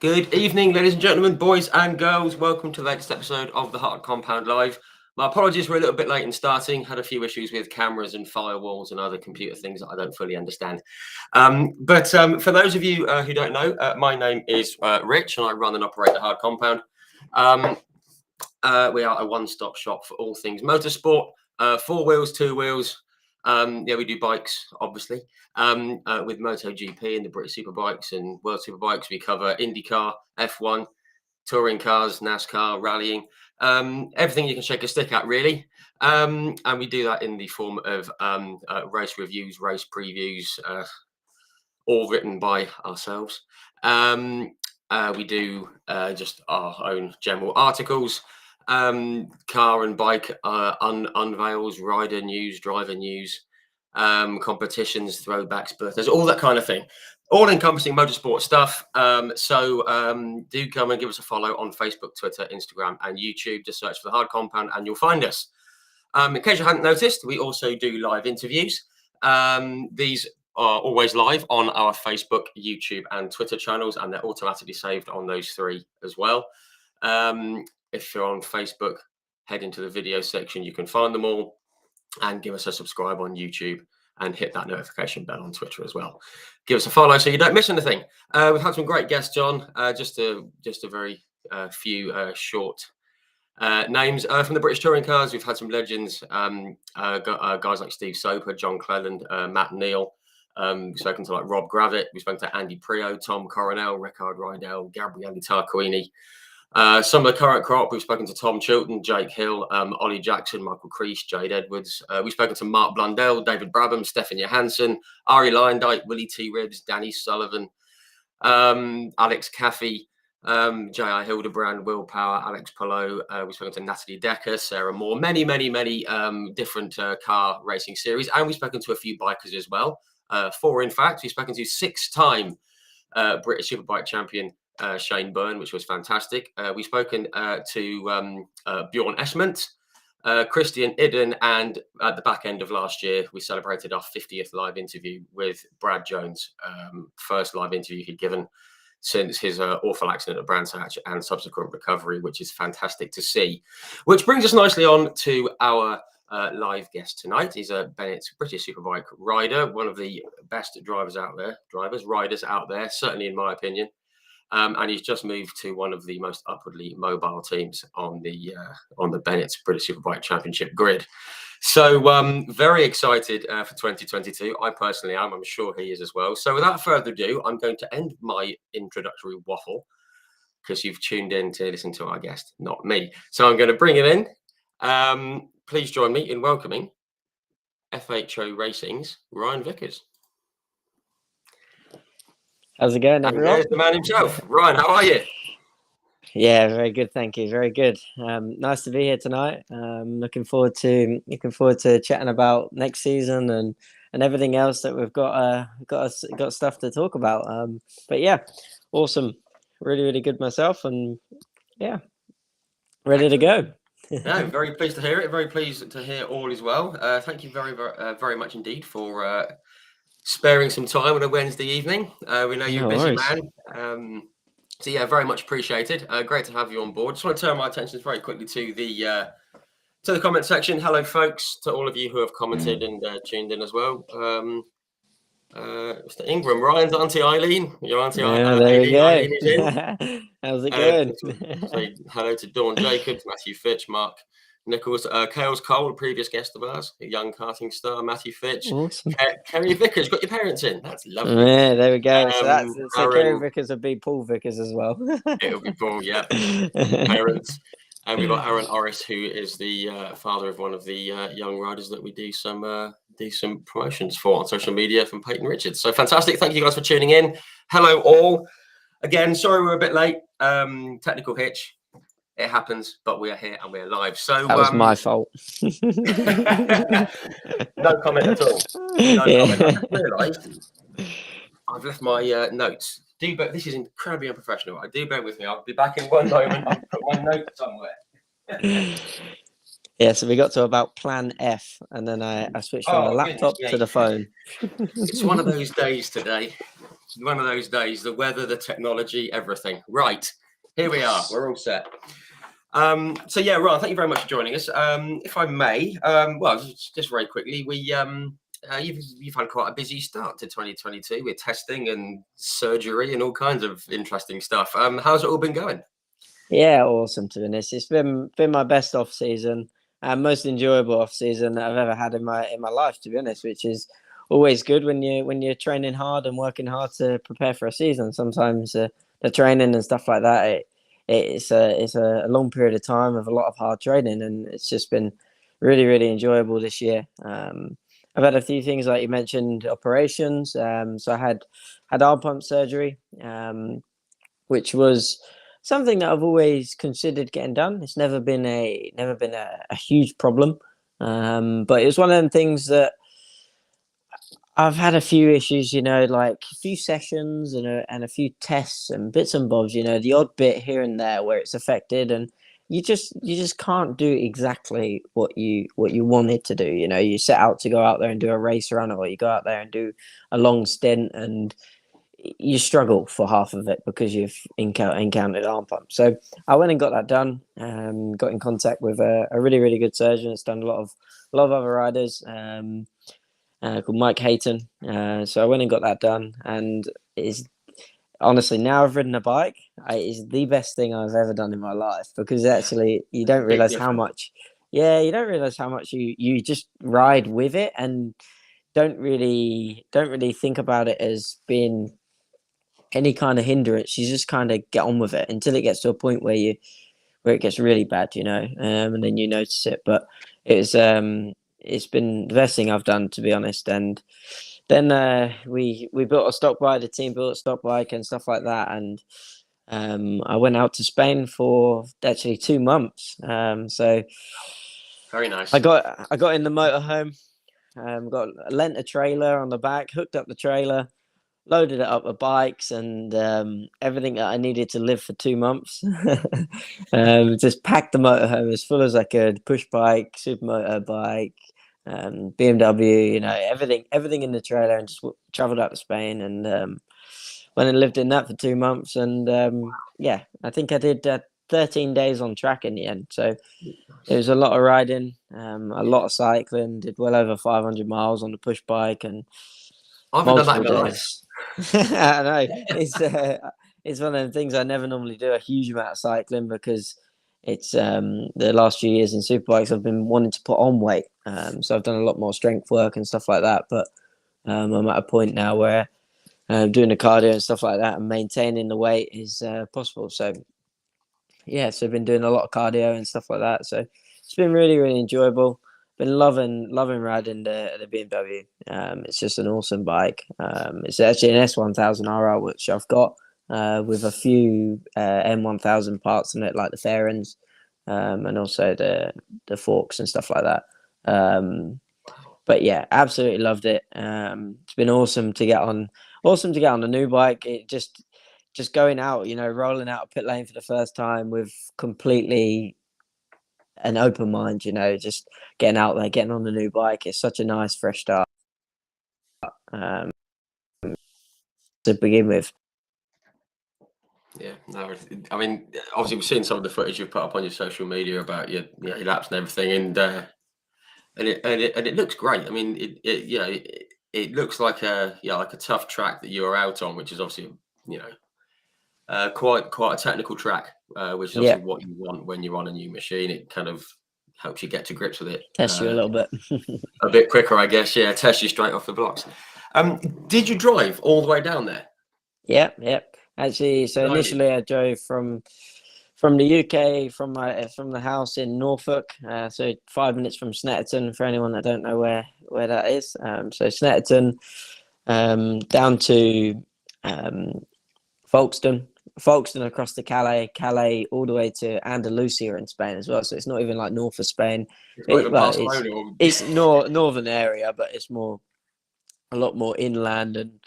Good evening, ladies and gentlemen, boys and girls. Welcome to the latest episode of the Heart Compound Live. My apologies, we're a little bit late in starting. Had a few issues with cameras and firewalls and other computer things that I don't fully understand. But for those of you who don't know, my name is Rich and I run and operate the Heart Compound. We are a one-stop shop for all things motorsport, 4 wheels, 2 wheels. We do bikes, obviously, with MotoGP and the British Superbikes and World Superbikes. We cover IndyCar, F1, touring cars, NASCAR, rallying, everything you can shake a stick at, really. And we do that in the form of race reviews, race previews, all written by ourselves. We do just our own general articles, car and bike unveils, rider news, driver news, competitions, throwbacks, birthdays, all that kind of thing. All encompassing motorsport stuff. So do come and give us a follow on Facebook, Twitter, Instagram, and YouTube. Just search for the Hard Compound and you'll find us. In case you hadn't noticed, we also do live interviews. These are always live on our Facebook, YouTube, and Twitter channels, and they're automatically saved on those 3 as well. If you're on Facebook, head into the video section. You can find them all and give us a subscribe on YouTube and hit that notification bell on Twitter as well. Give us a follow so you don't miss anything. We've had some great guests, John. Just a very few short names from the British touring cars. We've had some legends, guys like Steve Soper, John Cleland, Matt Neal. We've spoken to like Rob Gravett. We've spoken to Andy Prio, Tom Coronel, Rickard Rydell, Gabriele Tarquini. Some of the current crop, we've spoken to Tom Chilton, Jake Hill, Ollie Jackson, Michael Crease, Jade Edwards. We've spoken to Mark Blundell, David Brabham, Stefan Johansson, Ari Lyondike, Willie T. Ribbs, Danny Sullivan, Alex Caffey, J.I. Hildebrand, Will Power, Alex Palou. We've spoken to Natalie Decker, Sarah Moore, many different car racing series. And we've spoken to a few bikers as well. 4, in fact. We've spoken to 6-time British Superbike champion Shane Byrne, which was fantastic. We've spoken to Bjorn Esment, Christian Ridden, and at the back end of last year, we celebrated our 50th live interview with Brad Jones, first live interview he'd given since his awful accident at Brands Hatch and subsequent recovery, which is fantastic to see. Which brings us nicely on to our live guest tonight. He's a Bennett British Superbike rider, one of the best riders out there, certainly in my opinion. And he's just moved to one of the most upwardly mobile teams on the Bennett British Superbike Championship grid. So very excited for 2022. I personally am. I'm sure he is as well. So without further ado, I'm going to end my introductory waffle because you've tuned in to listen to our guest, not me. So I'm going to bring him in. Please join me in welcoming FHO Racing's Ryan Vickers. How's it going, everyone? And there's the man himself. Ryan, how are you? Yeah, very good, thank you. Very good. Nice to be here tonight. Looking forward to chatting about next season and everything else that we've got stuff to talk about. But yeah, awesome. Really good myself, and yeah, ready to go. No, very pleased to hear it. Very pleased to hear all is well. Thank you very much indeed for sparing some time on a Wednesday evening. We know you're a busy man. So yeah, very much appreciated. Great to have you on board. Just want to turn my attention very quickly to the comment section. Hello, folks, to all of you who have commented and tuned in as well. Mr. Ingram, Ryan's Auntie Eileen. Your Auntie Eileen is in. How's it going? Say hello to Dawn Jacobs, Matthew Fitch, Mark Nichols, Kales Cole, a previous guest of ours, a young karting star, Matthew Fitch. Awesome. Kerry Vickers, got your parents in. That's lovely. Yeah, there we go. So Kerry Vickers would be Paul Vickers as well. It'll be Paul, yeah. Parents. And we've got Aaron Orris, who is the father of one of the young riders that we do some promotions for on social media from Peyton Richards. So fantastic. Thank you guys for tuning in. Hello, all. Again, sorry we're a bit late. Technical hitch. It happens, but we are here and we're live. So that was my fault. No comment at all. Comment. I realised I've left my notes. This is incredibly unprofessional. Do bear with me. I'll be back in one moment. I'll put my notes somewhere. Yeah, so we got to about plan F, and then I switched from the laptop to the phone. It's one of those days today. one of those days. The weather, the technology, everything. Right, here we are. We're all set. So yeah, Ron, thank you very much for joining us. If I may, well, just very quickly, you've had quite a busy start to 2022 with testing and surgery and all kinds of interesting stuff. How's it all been going? Yeah, awesome to be honest. It's been my best off season and most enjoyable off season that I've ever had in my life, to be honest, which is always good when you're training hard and working hard to prepare for a season. Sometimes the training and stuff like that, it's a long period of time of a lot of hard training, and it's just been really enjoyable this year. I've had a few things like you mentioned, operations. So I had arm pump surgery, which was something that I've always considered getting done. It's never been a huge problem, but it was one of them things that I've had a few issues, like a few sessions and a few tests and bits and bobs, the odd bit here and there where it's affected, and you just can't do exactly what you wanted to do. You set out to go out there and do a race run, or you go out there and do a long stint, and you struggle for half of it because you've encountered arm pumps. So I went and got that done. Got in contact with a really good surgeon that's done a lot of other riders. Called Mike Hayton. So I went and got that done, and it's honestly, now I've ridden a bike, it's the best thing I've ever done in my life, because actually you don't realize how much. Yeah, you don't realize how much you just ride with it, and don't really think about it as being any kind of hindrance. You just kind of get on with it until it gets to a point where it gets really bad, and then you notice it. But it's been the best thing I've done, to be honest. And then we built a stock bike. The team built a stock bike and stuff like that. And I went out to Spain for actually 2 months. So very nice. I got in the motorhome. Lent a trailer on the back, hooked up the trailer, loaded it up with bikes and everything that I needed to live for 2 months. Just packed the motorhome as full as I could. Push bike, supermoto bike, BMW, everything in the trailer, and just travelled out to Spain and went and lived in that for 2 months. And yeah, I think I did 13 days on track in the end. So it was a lot of riding, a lot of cycling. Did well over 500 miles on the push bike, and I've done that in my life. I know it's one of the things I never normally do a huge amount of cycling, because it's the last few years in superbikes I've been wanting to put on weight, so I've done a lot more strength work and stuff like that. But I'm at a point now where doing the cardio and stuff like that and maintaining the weight is possible. So yeah, so I've been doing a lot of cardio and stuff like that. So it's been really enjoyable. Been loving riding the BMW. It's just an awesome bike. It's actually an S1000RR, which I've got with a few M1000 parts in it, like the fairings, and also the forks and stuff like that. But yeah, absolutely loved it. It's been awesome to get on a new bike. It just going out, rolling out a pit lane for the first time with completely an open mind, just getting out there, getting on the new bike. It's such a nice fresh start to begin with. Yeah, no, I mean, obviously we've seen some of the footage you've put up on your social media about your laps and everything, and it looks great. I mean, it looks like a tough track that you're out on, which is obviously quite a technical track, which is obviously what you want when you're on a new machine. It kind of helps you get to grips with it. Test you a little bit. A bit quicker, I guess. Yeah, test you straight off the blocks. Did you drive all the way down there? Yep. Actually, so initially I drove from the UK, from the house in Norfolk, so 5 minutes from Snetterton, for anyone that don't know where that is. So Snetterton, down to Folkestone across to Calais all the way to Andalusia in Spain as well. So it's not even like north of Spain. It's northern area, but it's a lot more inland and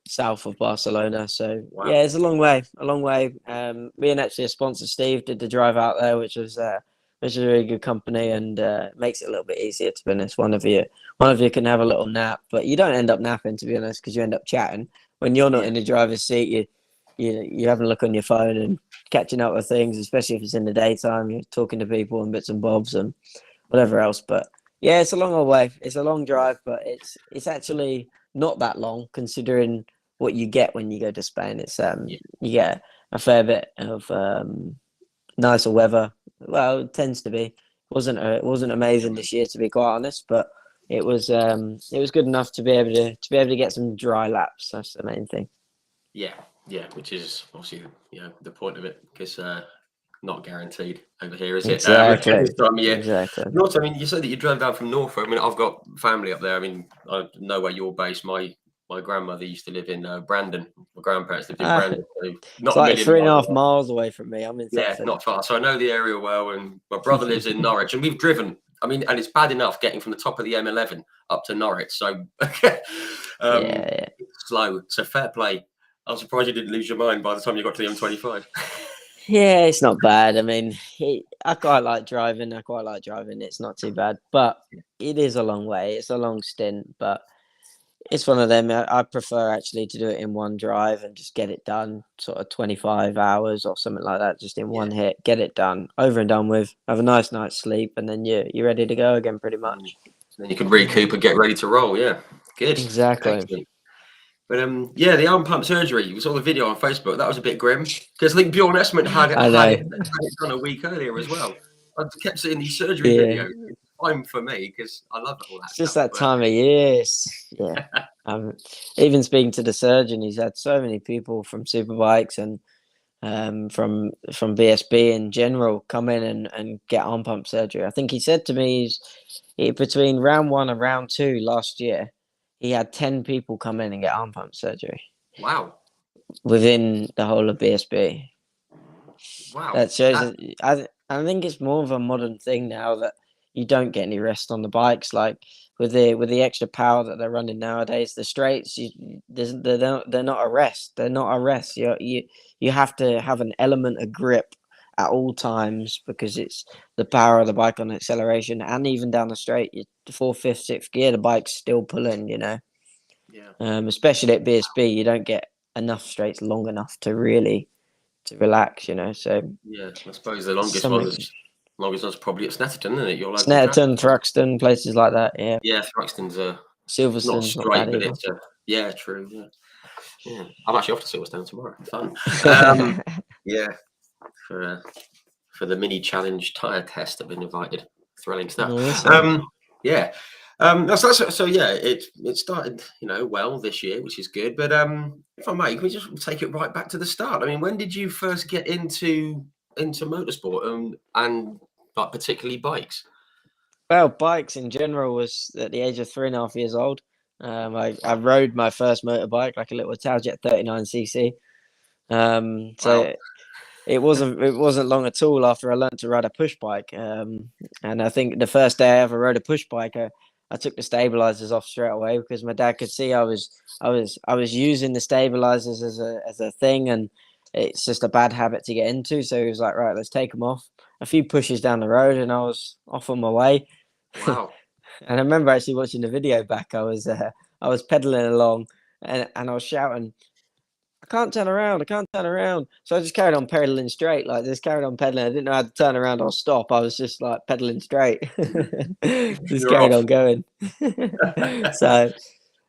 south of Barcelona. So yeah, it's a long way. Me and actually a sponsor, Steve, did the drive out there, which was a really good company, and makes it a little bit easier, to be honest. One of you can have a little nap, but you don't end up napping, to be honest, because you end up chatting. when you're not in the driver's seat, you having a look on your phone and catching up with things, especially if it's in the daytime. You're talking to people and bits and bobs and whatever else. But yeah, it's a long old way. It's a long drive, but it's actually not that long considering what you get when you go to Spain. It's you get a fair bit of nicer weather. Well, it tends to be. It wasn't amazing this year, to be quite honest, but it was good enough to be able to get some dry laps. That's the main thing. Yeah, which is obviously the point of it, because not guaranteed over here, is it? Exactly. This time of year. Exactly. And also, I mean, you said that you drove down from Norfolk. I mean, I've got family up there. I mean, I know where you're based. My grandmother used to live in Brandon. My grandparents lived in Brandon. So not It's a like million 3.5 miles away. miles away from me. I'm in Yeah, Thetford. not far. So I know the area well. And my brother lives in Norwich, and we've driven. I mean, and it's bad enough getting from the top of the M11 up to Norwich. So Yeah. it's slow. So fair play. I'm surprised you didn't lose your mind by the time you got to the M25. Yeah, it's not bad. I mean, I quite like driving. It's not too bad, but it is a long way. It's a long stint, but it's one of them. I prefer actually to do it in one drive and just get it done, sort of 25 hours or something like that, just in one hit, get it done, over and done with, have a nice night's sleep, and then you're ready to go again, pretty much. Then you can recoup and get ready to roll. Yeah, good. Exactly. Excellent. But the arm pump surgery. We saw the video on Facebook. That was a bit grim, because I think Bjorn Esmond had it done a week earlier as well. I kept seeing these surgery videos. It's fine for me because I love all that. It's just that time of year. Even speaking to the surgeon, he's had so many people from Superbikes and from BSB in general come in and get arm pump surgery. I think he said to me, between round 1 and round 2 last year, he had 10 people come in and get arm pump surgery. Wow. Within the whole of BSB. Wow. That shows I think it's more of a modern thing now that you don't get any rest on the bikes. Like with the extra power that they're running nowadays, the straights, they're not a rest. They're not a rest. You have to have an element of grip at all times, because it's the power of the bike on acceleration, and even down the straight, the 4th, 5th, 6th gear, the bike's still pulling. Yeah. Especially at BSB, you don't get enough straights long enough to really relax. So yeah, I suppose the longest one's probably at Snetterton, isn't it? Your local Snetterton, Thruxton, places like that. Yeah, Thruxton's Silverstone's not straight, bad but either. it's true. Yeah. I'm actually off to Silverstone tomorrow. Fun. Yeah, for the mini challenge tyre test, I've been invited. Thrilling stuff. Awesome. Yeah. So yeah, it started well this year, which is good. But if I may, can we just take it right back to the start? I mean, when did you first get into motorsport and like particularly bikes? Well, bikes in general was at the age of 3.5 years old. I rode my first motorbike, like a little Italjet 39cc. So it wasn't long at all after I learned to ride a push bike. And I think the first day I ever rode a push bike, I took the stabilizers off straight away, because my dad could see I was using the stabilizers as a thing, and it's just a bad habit to get into. So he was like, right, let's take them off. A few pushes down the road, and I was off on my way. Wow. And I remember actually watching the video back. I was pedaling along, and I was shouting, I can't turn around. So I just carried on pedaling straight, like just carried on pedaling. I didn't know how to turn around or stop. I was just like pedaling straight. Just carried on going. So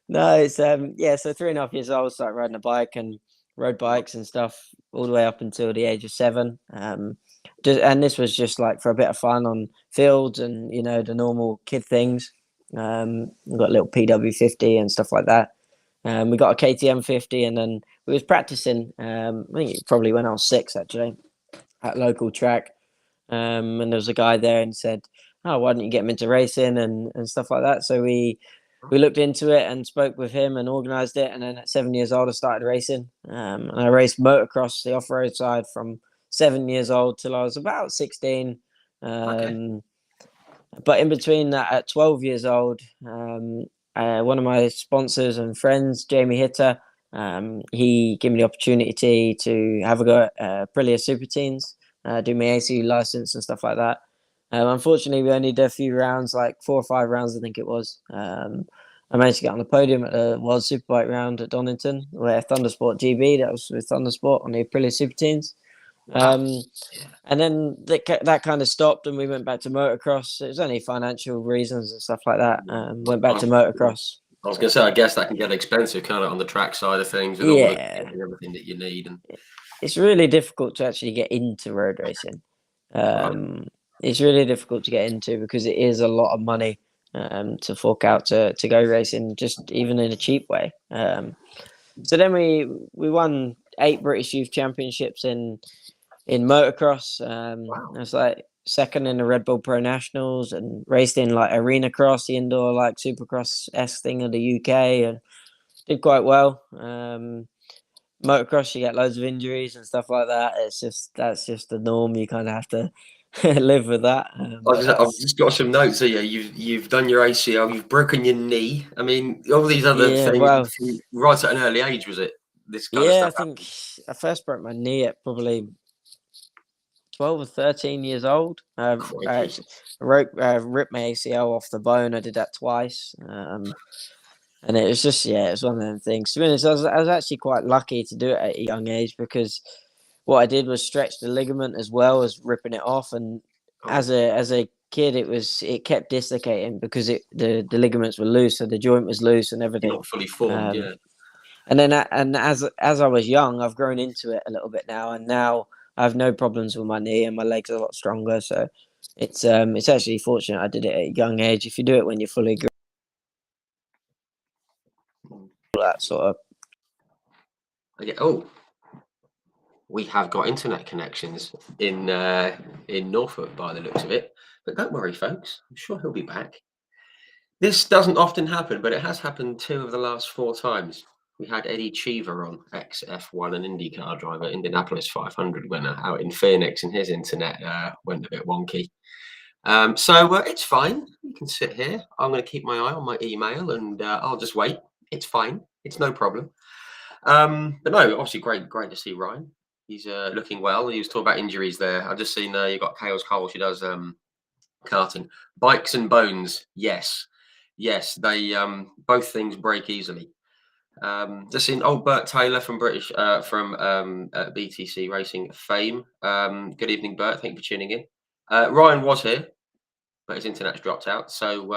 no, it's so 3.5 years old, started riding a bike and rode bikes and stuff all the way up until the age of 7. And this was just like for a bit of fun on fields and the normal kid things. We got a little PW50 and stuff like that. We got a KTM 50, and then we was practicing. I think it probably when I was 6, actually, at a local track. And there was a guy there and said, "Oh, why don't you get him into racing and stuff like that?" So we looked into it and spoke with him and organised it. And then at 7 years old, I started racing. And I raced motocross, the off-road side, from 7 years old till I was about 16. But in between that, at 12 years old, one of my sponsors and friends, Jamie Hitter, he gave me the opportunity to have a go at Aprilia Super Teens, do my ACU license and stuff like that. Unfortunately, we only did a few rounds, like 4 or 5 rounds, I think it was. I managed to get on the podium at the World Superbike round at Donington, where Thundersport GB, that was with Thundersport on the Aprilia Super Teams. Wow. Yeah. And then that kind of stopped, and we went back to motocross. It was only financial reasons and stuff like that. Went back to motocross. I was going to say, I guess that can get expensive, kind of on the track side of things, with all the and everything that you need. And it's really difficult to actually get into road racing. right. It's really difficult to get into because it is a lot of money to fork out to go racing, just even in a cheap way. So then we won 8 British Youth Championships in motocross. Wow. I was like second in the Red Bull Pro Nationals and raced in like arena cross, the indoor like supercross-esque thing of the UK, and did quite well. Motocross, you get loads of injuries and stuff like that. That's just the norm. You kind of have to live with that. I've just got some notes here. You've done your ACL, you've broken your knee. I mean, all these other things. Well, right at an early age, was it? This kind of yeah, stuff I think I first broke my knee at probably 12 or 13 years old. I ripped my ACL off the bone. I did that twice. And it was just, it was one of them things. To be honest, I was actually quite lucky to do it at a young age, because what I did was stretch the ligament as well as ripping it off. And as a kid, it kept dislocating because the ligaments were loose, so the joint was loose and everything. Not fully formed, yeah. And then as I was young, I've grown into it a little bit now, and now I have no problems with my knee, and my legs are a lot stronger. So it's actually fortunate I did it at a young age. If you do it when you're fully grown, that sort of. Okay. We have got internet connections in Norfolk by the looks of it, but don't worry, folks. I'm sure he'll be back. This doesn't often happen, but it has happened 2 of the last 4 times. We had Eddie Cheever on, ex-F1 and IndyCar driver, Indianapolis 500 winner, out in Phoenix, and his internet went a bit wonky. So it's fine. You can sit here. I'm going to keep my eye on my email, and I'll just wait. It's fine. It's no problem. But no, obviously great to see Ryan. He's looking well. He was talking about injuries there. I've just seen you got Chaos Cole. She does karting, bikes and bones. Yes, they both things break easily. Just seen old Bert Taylor from BTC Racing fame. Good evening, Bert. Thank you for tuning in. Ryan was here, but his internet's dropped out, so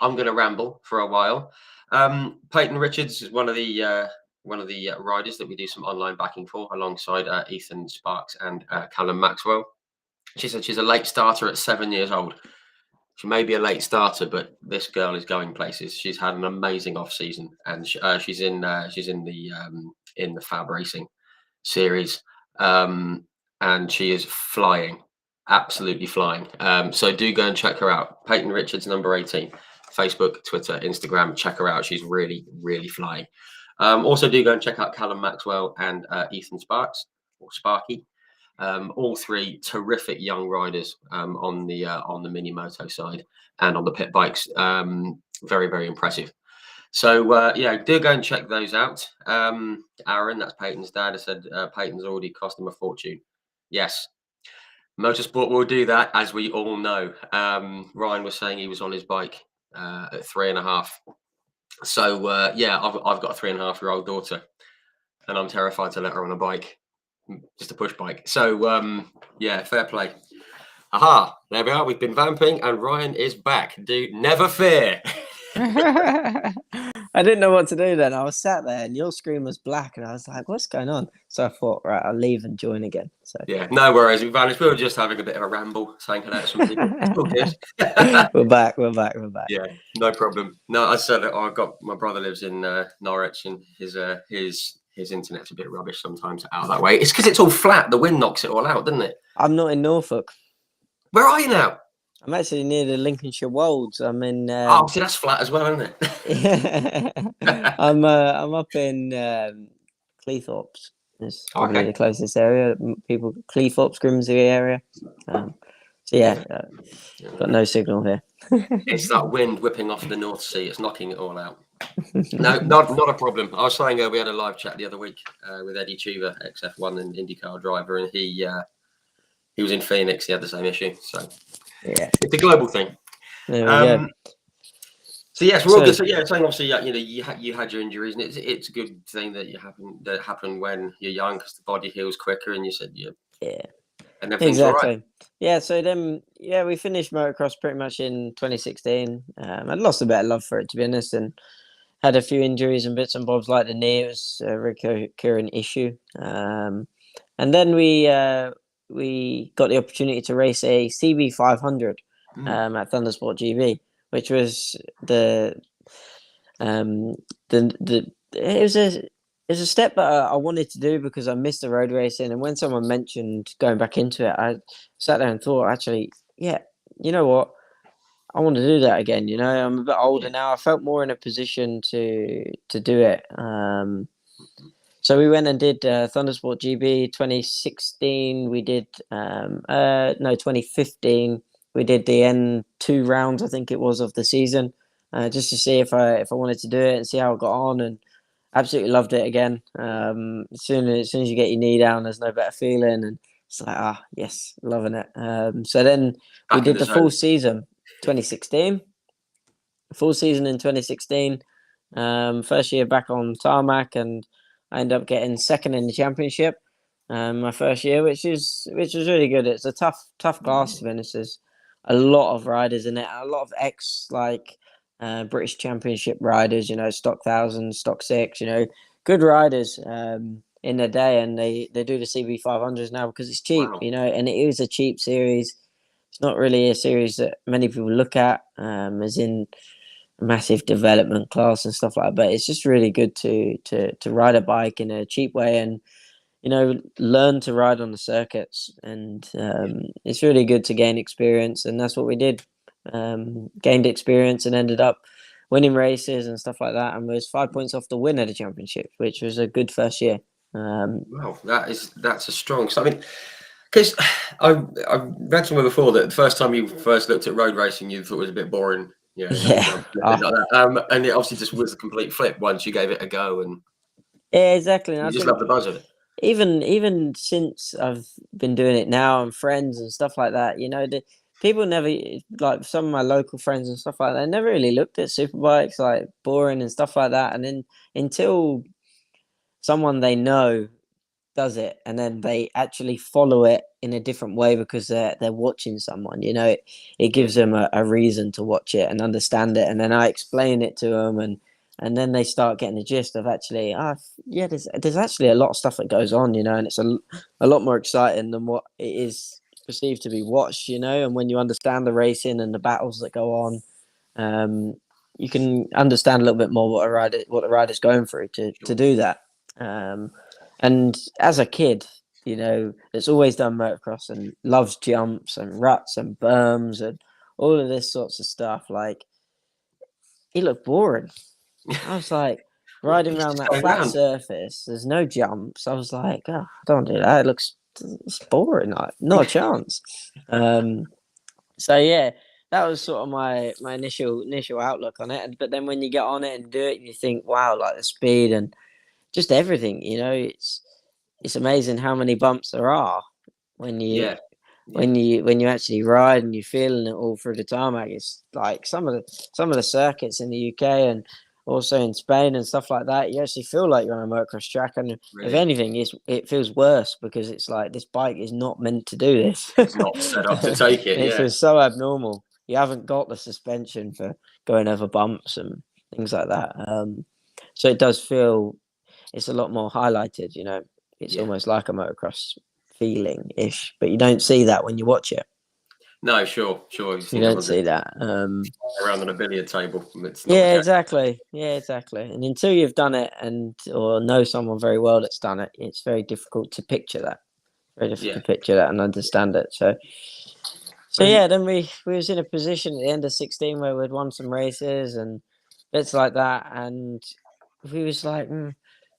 I'm going to ramble for a while. Peyton Richards is one of the riders that we do some online backing for, alongside Ethan Sparks and Callum Maxwell. She said she's a late starter at 7 years old. She may be a late starter, but this girl is going places. She's had an amazing off season, and she's in the Fab Racing series, and she is flying, absolutely flying. So do go and check her out. Peyton Richards, number 18, Facebook, Twitter, Instagram. Check her out. She's really, really flying. Also, do go and check out Callum Maxwell and Ethan Sparks, or Sparky. All 3 terrific young riders on the mini moto side and on the pit bikes. Very, very impressive. So do go and check those out. Aaron, that's Peyton's dad, has said Peyton's already cost him a fortune. Yes, motorsport will do that, as we all know. Ryan was saying he was on his bike at 3.5. So I've got a 3.5-year-old daughter, and I'm terrified to let her on a bike, just a push bike. So fair play. Aha, there we are. We've been vamping, and Ryan is back. Dude, never fear. I didn't know what to do then. I was sat there, and your screen was black, and I was like, "What's going on?" So I thought, right, I'll leave and join again. So yeah, no worries. We vanished. We were just having a bit of a ramble, saying hello to some people. It's all good. We're back. Yeah, no problem. No, I said I got my brother lives in Norwich, and his internet's a bit rubbish sometimes out that way. It's because it's all flat. The wind knocks it all out, doesn't it? I'm not in Norfolk. Where are you now? I'm actually near the Lincolnshire Wolds. I'm in. See, that's flat as well, isn't it? I'm up in Cleethorpes. It's probably the closest area. People, Cleethorpes, Grimsby area. Got no signal here. It's that wind whipping off the North Sea. It's knocking it all out. No, not a problem. I was saying we had a live chat the other week with Eddie Cheever, ex-F1 and IndyCar driver, and he was in Phoenix. He had the same issue. So yeah, it's a global thing. There we go. So yes, we're all So good. So yeah, saying obviously, you had your injuries, and it's a good thing that happened when you're young because the body heals quicker, and you said yeah, and everything's all right. exactly. Yeah, so then we finished motocross pretty much in 2016. I'd lost a bit of love for it, to be honest, and had a few injuries and bits and bobs like the knee. It was a recurring issue. And then we got the opportunity to race a CB 500 at Thundersport GB, which was um, the it was a step that I wanted to do because I missed the road racing. And when someone mentioned going back into it, I sat there and thought, actually, yeah, you know what? I want to do that again. You know, I'm a bit older Yeah. now. I felt more in a position to do it. So we went and did Thundersport GB 2016. We did no 2015. We did the end 2 rounds, I think it was, of the season, just to see if I wanted to do it and see how I got on, and absolutely loved it again. As soon as you get your knee down, there's no better feeling, and it's like yes, loving it. So then we Back in did the the full zone. season, 2016, full season in 2016. First year back on tarmac, and I ended up getting second in the championship. My first year, which was really good. It's a tough class to finish. There's a lot of riders in it, a lot of British Championship riders. You know, stock 1,000, stock 6. You know, good riders in the day, and they do the CB 500s now because it's cheap. Wow. You know, and it is a cheap series. It's not really a series that many people look at, as in massive development class and stuff like that. But it's just really good to ride a bike in a cheap way and learn to ride on the circuits. And it's really good to gain experience, and that's what we did. Gained experience and ended up winning races and stuff like that, and was 5 points off the win of the championship, which was a good first year. Wow, that's a strong. So I mean, because I read somewhere before that the first time you first looked at road racing, you thought it was a bit boring. No Yeah. jump, nothing like that. And it obviously just was a complete flip once you gave it a go, and Yeah, exactly. And you I just love think the buzz of it. even since I've been doing it now and friends and stuff like that, the people never, like some of my local friends and stuff like that, never really looked at superbikes, like boring and stuff like that. And then until someone they know does it, and then they actually follow it in a different way because they're watching someone, it Yeah, gives them a reason to watch it and understand it. And then I explain it to them, and then they start getting the gist of actually, yeah, there's actually a lot of stuff that goes on, and it's a lot more exciting than what it is perceived to be watched, and when you understand the racing and the battles that go on, you can understand a little bit more what the rider's going through to sure. do that. um, and as a kid, that's always done motocross and loves jumps and ruts and berms and all of this sorts of stuff, like, it looked boring. I was like, Well, riding it's around just that going flat round. surface, there's no jumps. I was like, oh, don't do that. It's boring. Like, not a chance. So yeah, that was sort of my initial outlook on it. But then when you get on it and do it, you think, wow, like the speed and just everything. It's amazing how many bumps there are when you Yeah, yeah, when you actually ride and you're feeling it all through the tarmac. It's like some of the circuits in the UK and also in Spain and stuff like that. You actually feel like you're on a motocross track, and if really. anything, it feels worse because it's like this bike is not meant to do this. It's not set up to take it. It Yeah, feels so abnormal. You haven't got the suspension for going over bumps and things like that. So it does feel it's a lot more highlighted. It's yeah. almost like a motocross feeling ish, but you don't see that when you watch it. No, sure, sure. You You think don't everyone's see that. around on a billiard table. It's not the Yeah, case. exactly. Yeah, exactly. And until you've done it or know someone very well that's done it, it's very difficult to picture that. Very difficult Yeah, to picture that and understand it. So and yeah, then we was in a position at the end of 16 where we'd won some races and bits like that, and we was like,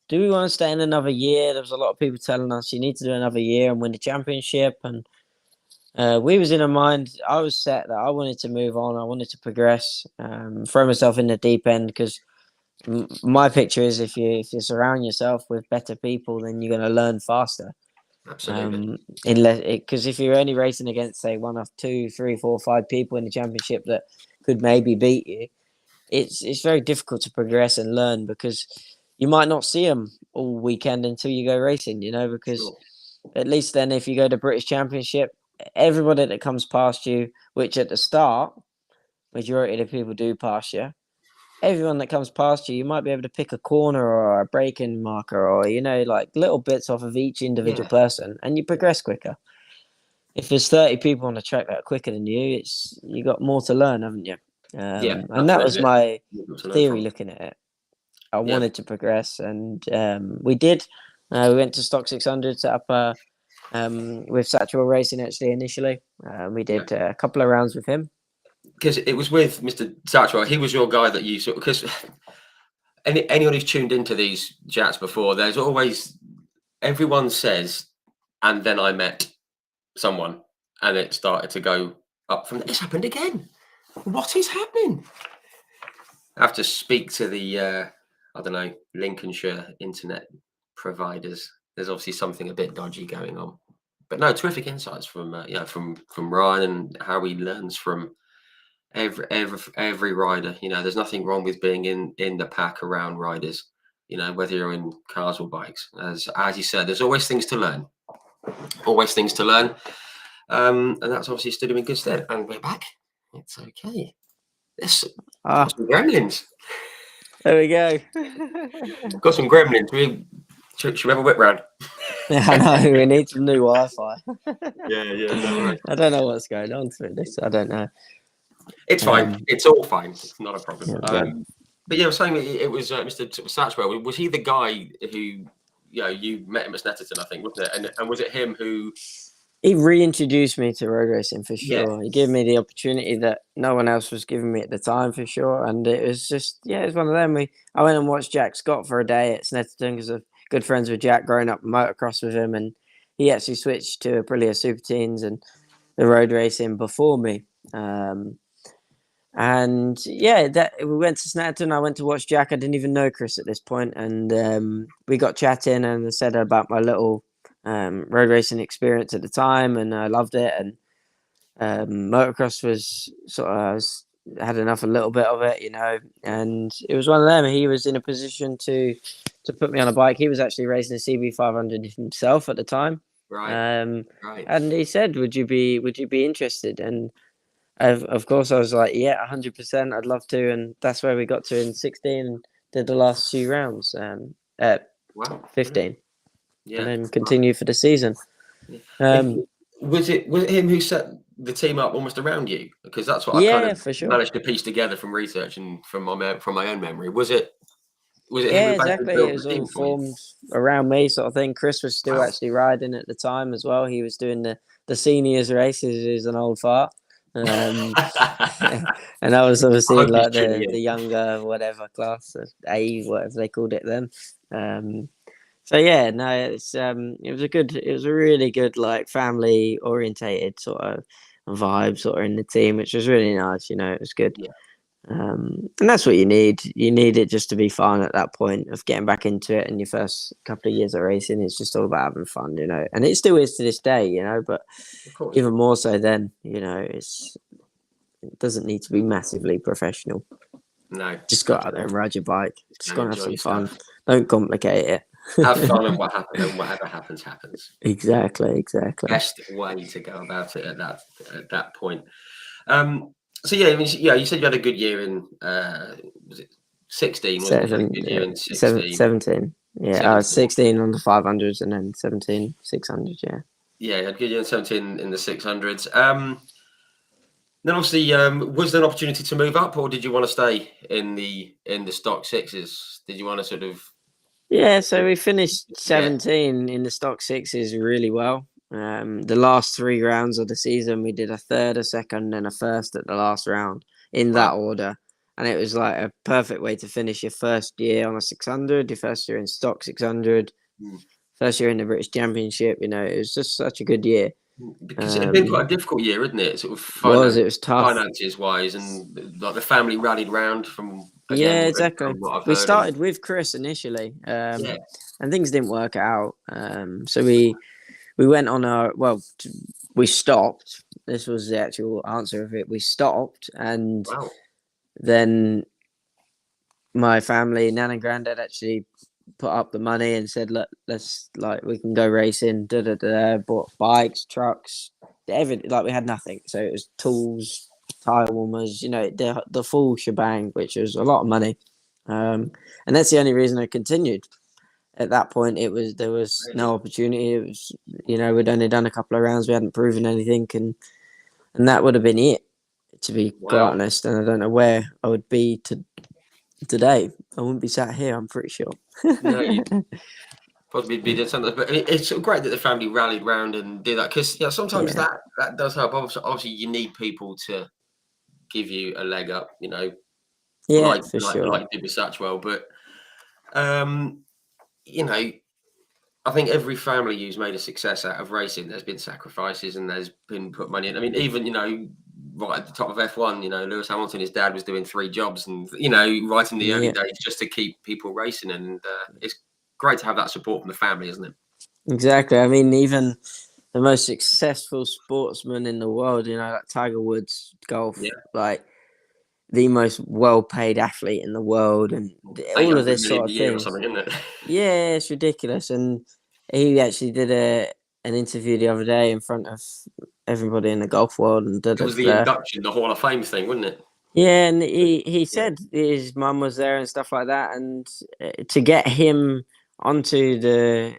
do we want to stay in another year? There was a lot of people telling us you need to do another year and win the championship, and we was in a mind. I was set that I wanted to move on. I wanted to progress, throw myself in the deep end because my picture is if you surround yourself with better people, then you're going to learn faster. absolutely. Unless because if you're only racing against say one of two, three, four, five people in the championship that could maybe beat you, it's very difficult to progress and learn because you might not see them all weekend until you go racing, because Sure. at least then if you go to British Championship, everybody that comes past you, which at the start, majority of the people do pass you, everyone that comes past you, you might be able to pick a corner or a braking marker or, like little bits off of each individual Yeah. person and you progress quicker. If there's 30 people on the track that are quicker than you, you got more to learn, haven't you? Yeah. And that was Absolutely. my You've got to learn theory from. looking at it. I Yeah. wanted to progress, and we did. We went to Stock 600, set up with Satchel Racing actually initially. We did a couple of rounds with him. Because it was with Mr. Satchwell. He was your guy that you sort because anyone who's tuned into these chats before, there's always everyone says, and then I met someone, and it started to go up from. It's happened again. What is happening? I have to speak to the I don't know, Lincolnshire internet providers. There's obviously something a bit dodgy going on. But no, terrific insights from from Ryan and how he learns from every rider. There's nothing wrong with being in the pack around riders. Whether you're in cars or bikes. As you said, there's always things to learn. Always things to learn. And that's obviously stood him in good stead. And we're back. It's okay. This got some gremlins. There we go. Got some gremlins. Should we have a whip round? I know, we need some new Wi-Fi. Yeah, no worries. I don't know what's going on through this. I don't know. It's fine. It's all fine. It's not a problem. Yeah, but yeah, I was saying it was Mr. Satchwell. Was he the guy who, you met him at Snetterton, I think, wasn't it? And was it him who? he reintroduced me to road racing for Yeah. sure. He gave me the opportunity that no one else was giving me at the time for sure. And it was just, it was one of them. I went and watched Jack Scott for a day at Snetterton because I'm good friends with Jack, growing up motocross with him. And he actually switched to Aprilia Super Teens and the road racing before me. And that we went to Snetterton. I went to watch Jack. I didn't even know Chris at this point, and we got chatting, and I said about my little road racing experience at the time, and I loved it. And motocross was had enough a little bit of it, and it was one of them. He was in a position to put me on a bike. He was actually racing a CB500 himself at the time, Right. and he said, "Would you be interested?" And of course, I was like, "Yeah, 100%. I'd love to." And that's where we got to in 16 and did the last 2 rounds at 15. Yeah. And then continue for the season. Was it him who set the team up almost around you? Because that's what I kind of for sure. managed to piece together from research and from my own memory. Was it him Yeah, who exactly. built It was the team all for you? formed around me, sort of thing. Chris was still actually riding at the time as well. He was doing the seniors races. He's an old fart. And I was obviously in like the younger whatever class, A, whatever they called it then. So yeah, no, it was a really good like family orientated sort of vibe sort of in the team, which was really nice. It was good. Yeah. And that's what you need. You need it just to be fun at that point of getting back into it. And your first couple of years of racing, it's just all about having fun, and it still is to this day, but even more so then, it doesn't need to be massively professional. No, just go out there and ride your bike. Just go and have some fun. Don't complicate it. Have fun, and whatever happens, happens. Exactly. Best way to go about it at that point. So yeah, you said you had a good year in was it 16? Wasn't it? You had a good year in 16. 17. Yeah, I was 16 on the 500s and then 17 600. Yeah. Yeah, you had a good year in 17 in the 600s. Then obviously, was there an opportunity to move up, or did you want to stay in the stock sixes? Did you want to sort of? Yeah, so we finished 17 in the stock sixes really well. The last 3 rounds of the season, we did a third, a second, and a first at the last round in that order. And it was like a perfect way to finish your first year on a 600, your first year in stock 600, first year in the British Championship. It was just such a good year. Because it had been quite a difficult year, isn't it? Sort of it was tough. Finances wise, and like the family rallied round from. Yeah, exactly. We started with Chris initially, and things didn't work out. So we went on we stopped. This was the actual answer of it. We stopped, and then my family, Nan and Granddad, actually put up the money and said, "Look, let's we can go racing." Da da da. Bought bikes, trucks, everything. Like we had nothing, so it was tools, tire warmers, the full shebang, which was a lot of money. And that's the only reason I continued. At that point, there was no opportunity. It was we'd only done a couple of rounds, we hadn't proven anything, and that would have been it. To be quite honest, and I don't know where I would be today. I wouldn't be sat here, I'm pretty sure. No, you probably be doing something, but it's great that the family rallied round and did that, because sometimes that does help. Obviously, you need people to give you a leg up, Yeah, for sure. Like you did with Satchwell. But I think every family who's made a success out of racing, there's been sacrifices and there's been put money in. I mean, even right at the top of F1, Lewis Hamilton, his dad was doing 3 jobs, and right in the early days, just to keep people racing. And it's great to have that support from the family, isn't it? Exactly. I mean, even the most successful sportsman in the world, like Tiger Woods, golf, like the most well-paid athlete in the world, and all of this sort of thing. Isn't it? Yeah, it's ridiculous. And he actually did an interview the other day in front of everybody in the golf world, and it was the induction, the Hall of Fame thing, wasn't it? Yeah, and he said his mum was there and stuff like that, and to get him onto the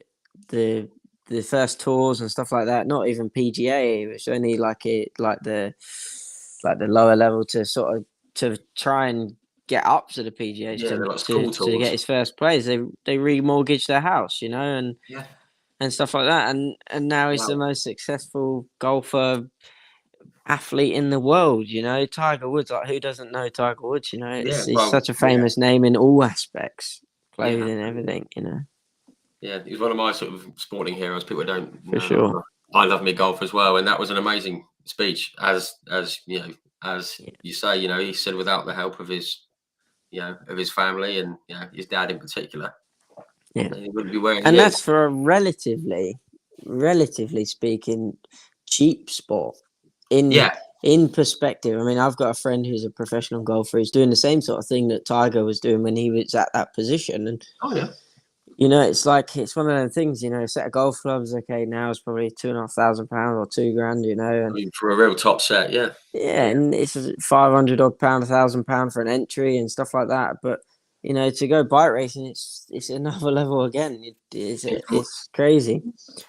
first tours and stuff like that, not even PGA, it was only like the lower level to sort of to try and get up to the PGA to get his first place. They remortgaged their house, and stuff like that, and now he's the most successful golfer, athlete in the world. Tiger Woods, like, who doesn't know Tiger Woods? He's such a famous name in all aspects, clothing, everything. Yeah, he's one of my sort of sporting heroes. People don't know. For sure. I love me golf as well, and that was an amazing speech. As you say, he said without the help of his family and his dad in particular, he wouldn't be wearing. And that's for a relatively speaking, cheap sport. In perspective, I mean, I've got a friend who's a professional golfer. He's doing the same sort of thing that Tiger was doing when he was at that position, and it's like, it's one of those things. A set of golf clubs, okay, now it's probably £2,500 or £2,000. I mean, for a real top set, and it's £500 odd pound, £1,000 for an entry and stuff like that. But to go bike racing, it's another level again. It's crazy.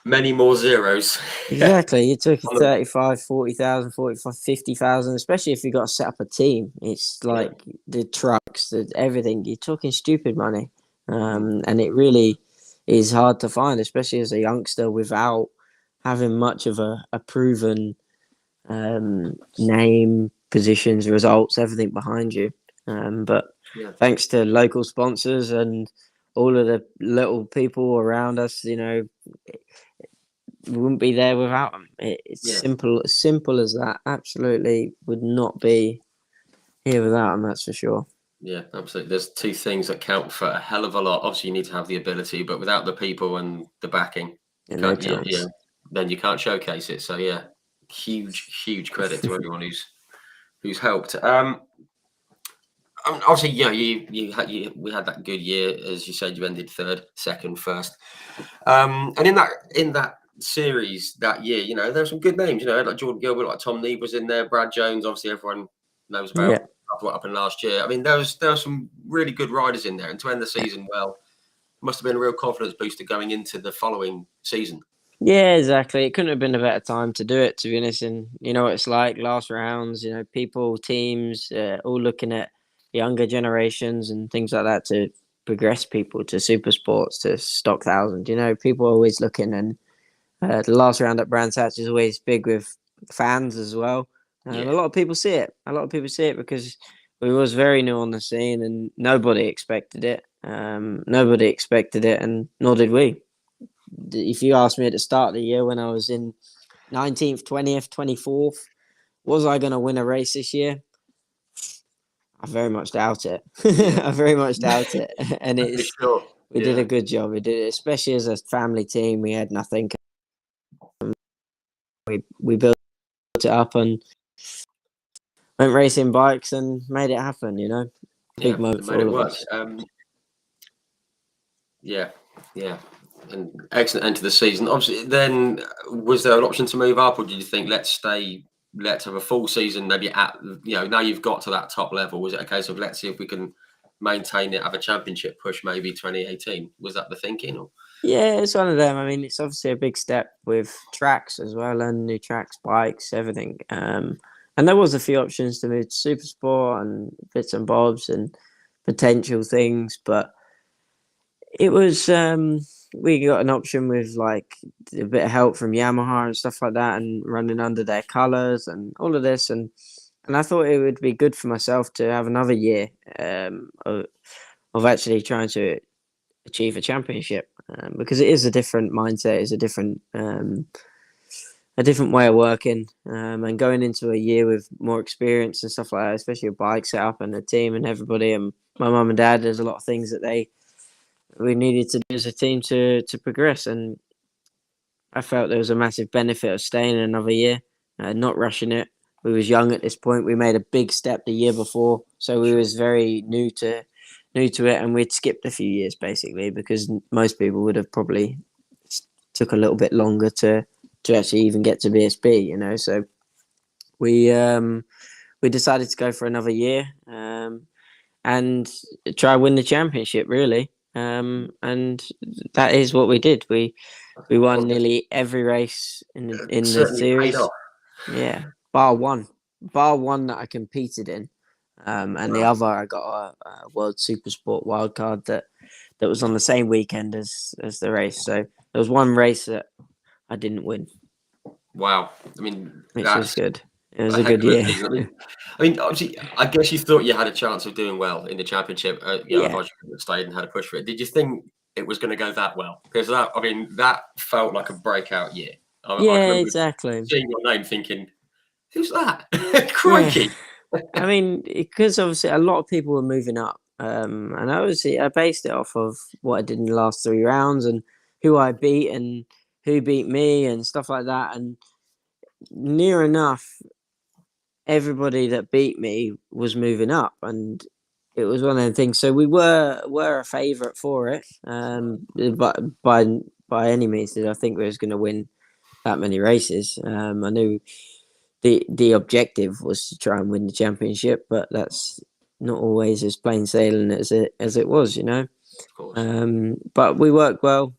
Many more zeros. Exactly. You're talking 35, 40,000, 45, 50,000, especially if you've got to set up a team. It's like the trucks, everything. You're talking stupid money. And it really is hard to find, especially as a youngster, without having much of a proven name, positions, results, everything behind you. But thanks to local sponsors and all of the little people around us, we wouldn't be there without them. It's simple as that. Absolutely would not be here without them, that's for sure. Yeah, absolutely. There's 2 things that count for a hell of a lot. Obviously, you need to have the ability, but without the people and the backing, then you can't showcase it. So huge credit to everyone who's helped. Obviously, we had that good year, as you said. You ended 3rd, 2nd, 1st, and in that series that year, there were some good names. Like Jordan Gilbert, like Tom Neebe was in there, Brad Jones. Obviously, everyone knows about what happened last year. I mean, there was some really good riders in there, and to end the season well, must have been a real confidence booster going into the following season. Yeah, exactly. It couldn't have been a better time to do it, to be honest. And you know what it's like, last rounds, people, teams, all looking at younger generations and things like that to progress people to super sports, to stock thousand. People are always looking, and the last round at Brands Hatch is always big with fans as well. A lot of people see it. Because we was very new on the scene and nobody expected it. And nor did we. If you asked me at the start of the year when I was in 19th, 20th, 24th, was I going to win a race this year? I very much doubt it. I very much doubt it. And we did a good job. We did it, especially as a family team. We had nothing. We built it up and went racing bikes and made it happen. Big moment for made it all of work. us. Yeah, yeah, and excellent end to the season. Obviously, then was there an option to move up, or did you think let's have a full season, maybe at now you've got to that top level? Was it a case of let's see if we can maintain it, have a championship push, maybe 2018? Was that the thinking? Or? Yeah, it's one of them. I mean, it's obviously a big step with tracks as well, and new tracks, bikes, everything. And there was a few options to move to super sport and bits and bobs and potential things, but it was we got an option with like a bit of help from Yamaha and stuff like that, and running under their colours and all of this, and I thought it would be good for myself to have another year of actually trying to achieve a championship, because it is a different mindset, it's a different way of working, and going into a year with more experience and stuff like that, especially a bike setup and a team and everybody, and my mum and dad, there's a lot of things that we needed to do as a team to progress, and I felt there was a massive benefit of staying another year, not rushing it. We was young at this point. We made a big step the year before, so we was very new to it, and we'd skipped a few years basically because most people would have probably took a little bit longer to actually even get to BSB, So we decided to go for another year, and try win the championship really. And that is what we did. We won nearly every race in the Certainly paid series. off. Yeah, bar one that I competed in, and the other I got a World Super Sport wildcard that was on the same weekend as the race. So there was one race that I didn't win. Wow, I mean which was that's good. It was a a heck good of a year. season. Obviously, I guess you thought you had a chance of doing well in the championship. Yeah. Otherwise you could have stayed and had a push for it. Did you think it was going to go that well? Because that felt like a breakout year. I can Yeah, remember exactly. seeing your name, thinking, "Who's that?" Yeah. Crikey! I mean, because obviously a lot of people were moving up, and I based it off of what I did in the last 3 rounds and who I beat and who beat me and stuff like that. And near enough, everybody that beat me was moving up, and it was one of the things. So we were a favourite for it, but by any means did I think we was going to win that many races. I knew the objective was to try and win the championship, but that's not always as plain sailing as it was, Of course. But we worked well.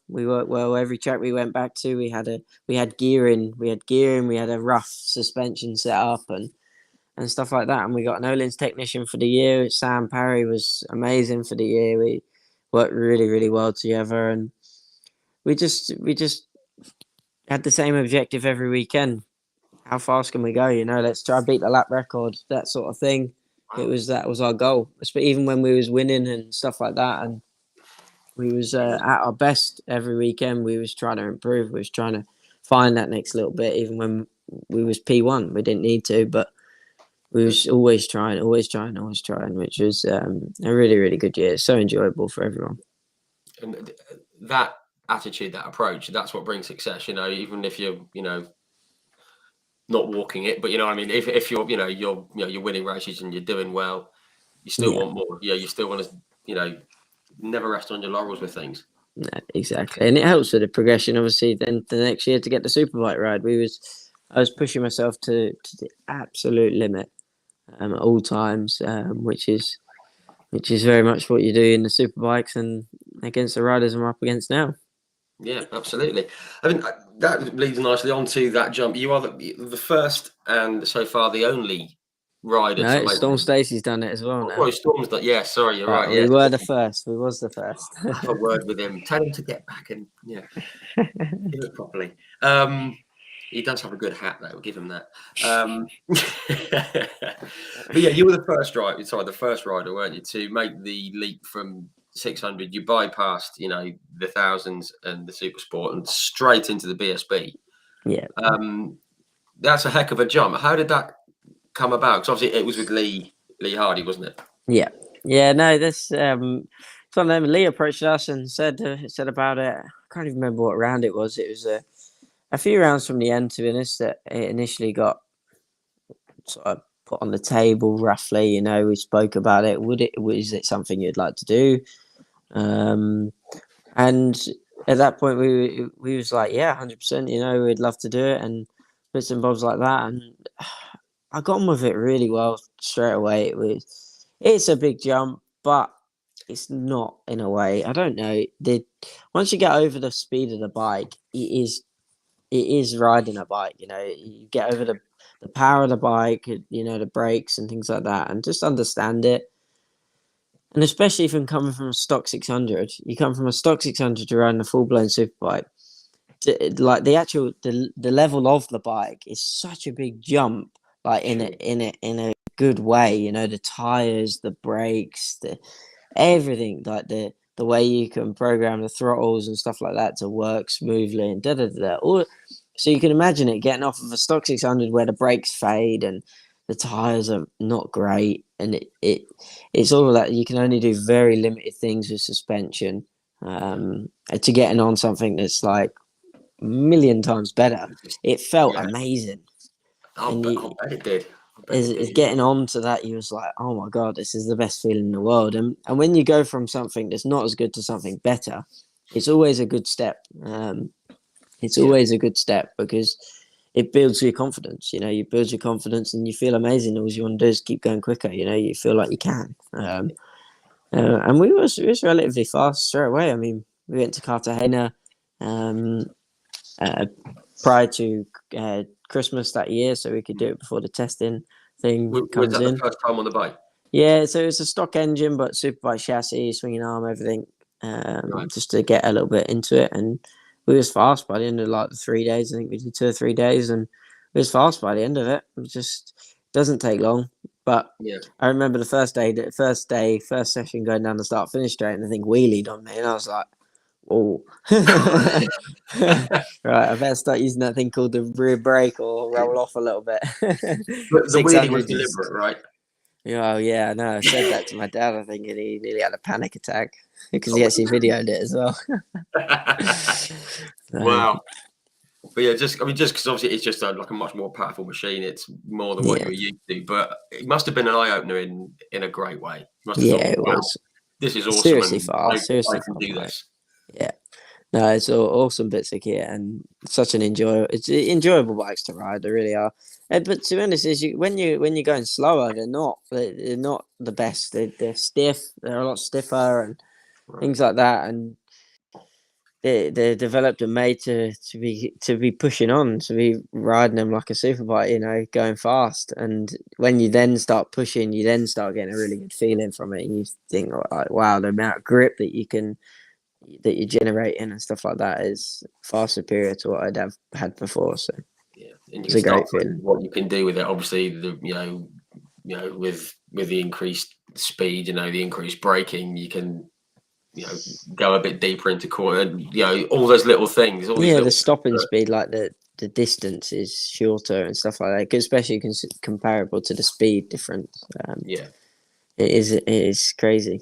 Every track we went back to, we had gearing. We had a rough suspension set up and stuff like that. And we got an Öhlins technician for the year. Sam Parry was amazing for the year. We worked really, really well together, and we just had the same objective every weekend. How fast can we go? Let's try and beat the lap record, that sort of thing. Wow. That was our goal. But even when we was winning and stuff like that, and we was at our best every weekend, we was trying to improve. We was trying to find that next little bit. Even when we was P1, we didn't need to, but we was always trying, which was a really, really good year. So enjoyable for everyone. And that attitude, that approach, that's what brings success. Even if you're, not walking it, but I mean, if you're, you're winning races and you're doing well, you still want more. You still want to, never rest on your laurels with things. No, exactly, and it helps with the progression. Obviously, then the next year to get the superbike ride, I was pushing myself to the absolute limit at all times, which is very much what you do in the superbikes and against the riders I'm up against now. Yeah, absolutely. I mean, that leads nicely on to that jump. You are the first and so far the only rider to No, make. Storm Stacey's done it as well now. Oh, Storm's done. Yeah, sorry, you're right. We Yeah, were the first. We was the first. have a word with him. Tell him to get back and do it properly. He does have a good hat, though. We'll give him that. But yeah, you were the first rider. Sorry, the first rider, weren't you, to make the leap from 600? You bypassed, the thousands and the super sport and straight into the BSB. Yeah. That's a heck of a jump. How did that come about? Because obviously it was with Lee Hardy, wasn't it? Yeah. Yeah. No, this it's one of them. Lee approached us and said about it. I can't even remember what round it was. It was a few rounds from the end, to be honest, that it initially got sort of put on the table roughly. You know, we spoke about it. Was it something you'd like to do? And at that point, we was like, yeah, 100%. You know, we'd love to do it, and bits and bobs like that. And I got on with it really well straight away. It's a big jump, but it's not in a way. I don't know. Once you get over the speed of the bike, it is riding a bike. You know, you get over the power of the bike. You know, the brakes and things like that, and just understand it. And especially if you're coming from a stock 600, you come from a stock 600 to riding a full blown superbike. Like the level of the bike is such a big jump. Like in a good way. You know, the tires, the brakes, the everything. Like the way you can program the throttles and stuff like that to work smoothly and da da da. So you can imagine it getting off of a stock 600 where the brakes fade and the tires are not great, and it's all of that. You can only do very limited things with suspension. To getting on something that's like a million times better, it felt amazing. I bet it did. Is getting on to that, you was like, oh my god, this is the best feeling in the world. And when you go from something that's not as good to something better, it's always a good step. It's always a good step because it builds your confidence. You know, you build your confidence and you feel amazing. All you want to do is keep going quicker. You know, you feel like you can. And we was relatively fast straight away. I mean, we went to Cartagena prior to Christmas that year, so we could do it before the testing thing comes Was that in. the first time on the bike? Yeah, so it's a stock engine, but superbike chassis, swinging arm, everything, just to get a little bit into it. And we was fast by the end of like the 3 days. I think we did 2 or 3 days, and we was fast by the end of it. It just doesn't take long. But I remember the first session going down the start finish straight, and I think wheelied on me, and I was like, "Oh, right, I better start using that thing called the rear brake or roll off a little bit." But the wheelie was 600 deliberate, right? Oh yeah, no, I said that to my dad. I think, and he nearly had a panic attack because he actually videoed it as well. Wow. But yeah, just because obviously it's just like a much more powerful machine. It's more than what you were used to. But it must have been an eye opener in a great way. You must have thought, it wow, was this is awesome, seriously and fast. Seriously I can fast, do mate. this. Yeah, no, it's awesome bits of kit and such an enjoyable bikes to ride. They really are. But to be honest, when you're going slower, they're not the best. They're stiff. They're a lot stiffer and things like that. And they're developed and made to be pushing on, to be riding them like a superbike, you know, going fast. And when you then start pushing, you then start getting a really good feeling from it, and you think like, wow, the amount of grip that you're generating and stuff like that is far superior to what I'd have had before. So and it's a great feeling. what you can do with it. Obviously, with the increased speed, the increased braking, you can go a bit deeper into corner, and all those little things. The stopping speed, like the distance is shorter and stuff like that, especially comparable to the speed difference. It is crazy.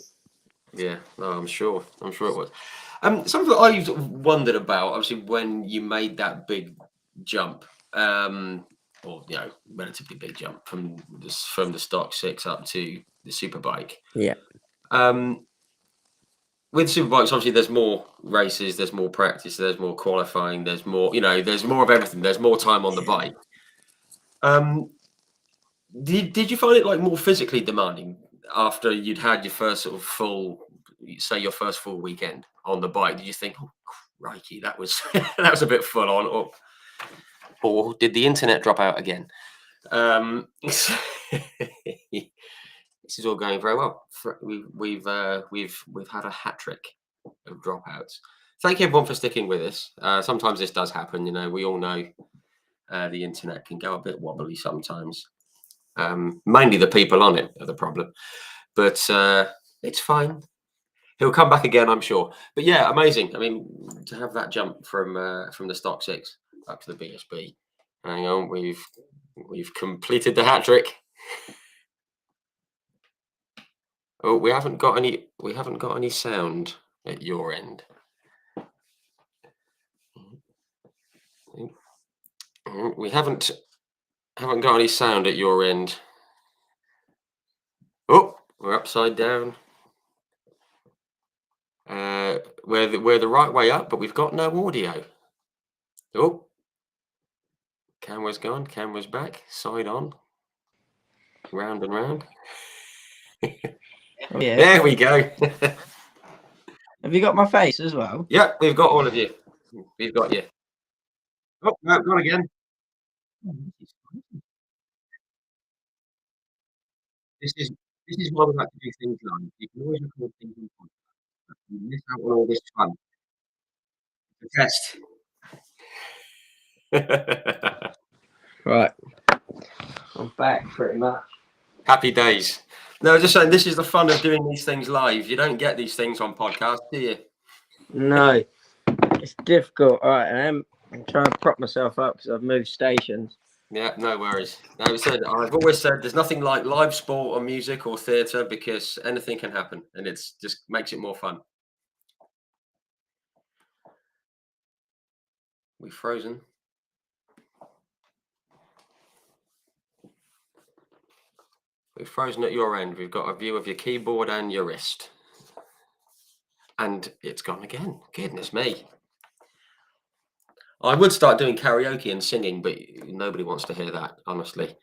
Yeah, no, I'm sure it was. Something that I wondered about, obviously, when you made that big jump, or relatively big jump from the stock 6 up to the superbike. Yeah. With superbikes, obviously, there's more races, there's more practice, there's more qualifying, there's more, there's more of everything. There's more time on the bike. Did you find it like more physically demanding after you'd had your first sort of your first full weekend on the bike? Did you think, oh, crikey, that was that was a bit full on, or did the internet drop out again? This is all going very well. We've had a hat trick of dropouts. Thank you everyone for sticking with us. Sometimes this does happen. We all know the internet can go a bit wobbly sometimes. Mainly the people on it are the problem, but it's fine. He'll come back again, I'm sure. But yeah, amazing. I mean, to have that jump from the stock 6 up to the BSB. Hang on, we've completed the hat trick. Oh, we haven't got any sound at your end. We haven't got any sound at your end. Oh, we're upside down. We're the right way up, but we've got no audio. Oh, camera's gone. Camera's back. Side on. Round and round. Oh, yeah. There we go. Have you got my face as well? Yeah, we've got all of you. We've got you. Oh, no, gone again. This is why we like to do things live. You can always record things on podcast. You miss out on all this fun. The test. Right. I'm back pretty much. Happy days. No, just saying, this is the fun of doing these things live. You don't get these things on podcast, do you? No, it's difficult. All right, I'm trying to prop myself up because I've moved stations. Yeah, no worries. No, I've always said there's nothing like live sport or music or theatre because anything can happen and it's just makes it more fun. We've frozen. We've frozen at your end. We've got a view of your keyboard and your wrist. And it's gone again. Goodness me. I would start doing karaoke and singing, but nobody wants to hear that, honestly.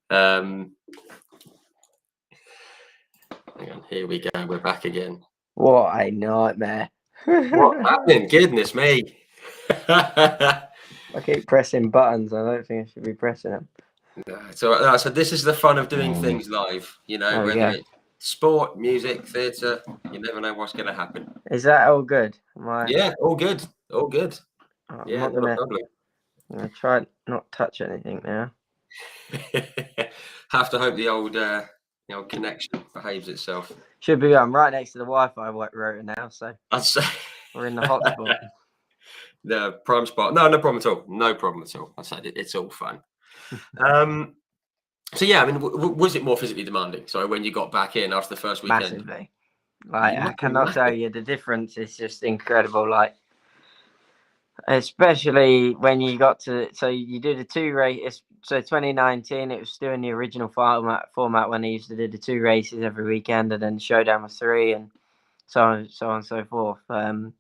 Hang on, here we go. We're back again. What a nightmare. What's happening? Goodness me. I keep pressing buttons. I don't think I should be pressing them. So this is the fun of doing things live, whether it's sport, music, theatre, you never know what's going to happen. Is that all good? Yeah, all good. All good. I'm Yeah, not no gonna. problem. I'm gonna try not touch anything now. Have to hope the old connection behaves itself. Should be. I'm right next to the Wi-Fi router now, so I'd say we're in the hotspot. The prime spot. No problem at all. No problem at all. I said it's all fun. So yeah, I mean, was it more physically demanding? So when you got back in after the first weekend, Massively. I cannot tell you the difference. It's just incredible. Like, especially when you got to, so you do the 2 races. So 2019, it was still in the original format when they used to do the 2 races every weekend, and then the showdown was 3, and so on and so forth. And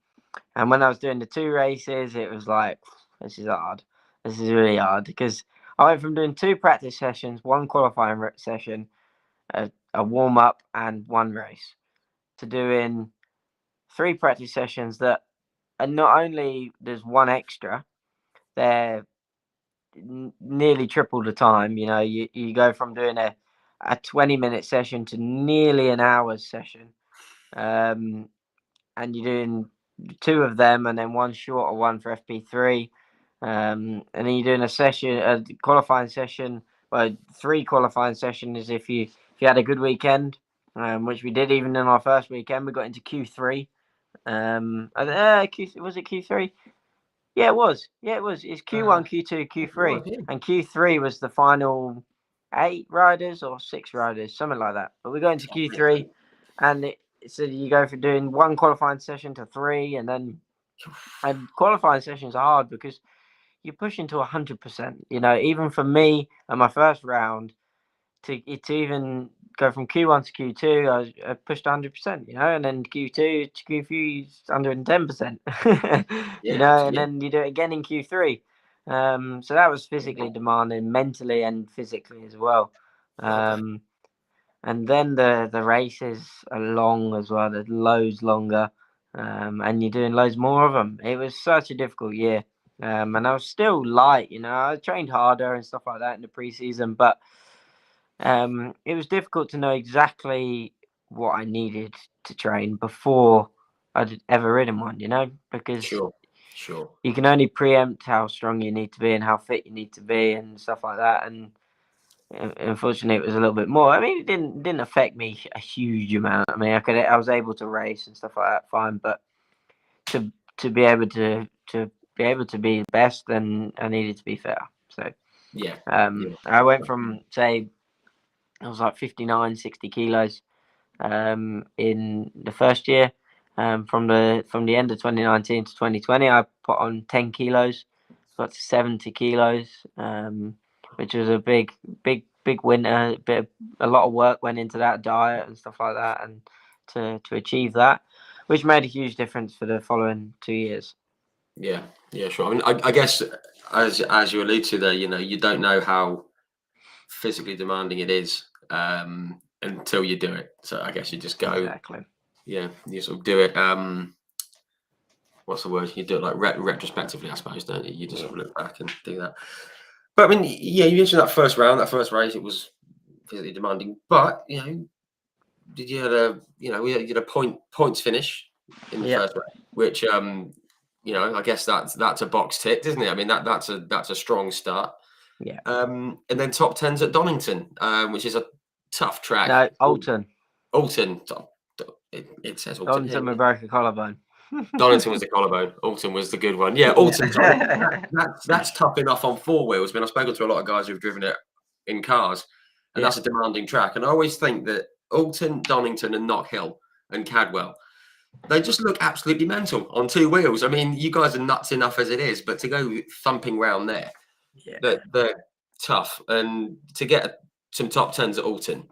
when I was doing the 2 races, it was like, this is hard. This is really hard because I went from doing 2 practice sessions, 1 qualifying session, a warm up, and 1 race, to doing 3 practice sessions that are not only there's 1 extra, they're nearly triple the time. You go from doing a 20-minute session to nearly an hour's session, and you're doing 2 of them and then 1 shorter one for FP3, and then you're doing a qualifying session. Well, 3 qualifying sessions if you had a good weekend, which we did. Even in our first weekend, we got into Q3. Was it Q3? Yeah, it was. It's Q1, Q2, Q3, and Q3 was the final 8 riders or 6 riders, something like that. But we got into Q3, and so you go from doing 1 qualifying session to 3, and qualifying sessions are hard because you're pushing to 100%. Even for me at my first round, to even go from Q1 to Q2, I pushed 100%, and then Q2 to Q3 is 110%, and then you do it again in Q3. So that was physically demanding, mentally and physically as well. And then the races are long as well. There's loads longer, and you're doing loads more of them. It was such a difficult year, and I was still light. I trained harder and stuff like that in the preseason, but it was difficult to know exactly what I needed to train before I'd ever ridden one, because sure. You can only preempt how strong you need to be and how fit you need to be and stuff like that. And unfortunately, it was a little bit more. I mean, it didn't affect me a huge amount. I mean, I was able to race and stuff like that, fine. But to be able to be the best, then I needed to be fair. So I went from, say, I was like 59, 60 kilos in the first year. From the end of 2019 to 2020, I put on 10 kilos, got to 70 kilos, which was a big big winter. A lot of work went into that diet and stuff like that, and to achieve that, which made a huge difference for the following 2 years. Yeah, sure. I mean, I guess as you allude to there, you don't know how physically demanding it is until you do it. So I guess you just go. Exactly. Yeah, you sort of do it. What's the word? You do it like retrospectively, I suppose, don't you? You just sort of look back and do that. But I mean, yeah, you mentioned that first round, that first race, it was physically demanding. But did you had we had a points finish in the first round, which I guess that's a box ticked, isn't it? I mean that's a strong start. Yeah. And then top tens at Donington, which is a tough track. No, Alton. It says Alton. Donington with broke a collarbone. Donington was the collarbone. Alton was the good one. Yeah, Alton. That's tough enough on four wheels. I mean, I've spoken to a lot of guys who've driven it in cars, and that's a demanding track. And I always think that Alton, Donington, and Knock Hill and Cadwell, they just look absolutely mental on two wheels. I mean, you guys are nuts enough as it is, but to go thumping round there, they're tough. And to get some top tens at Alton.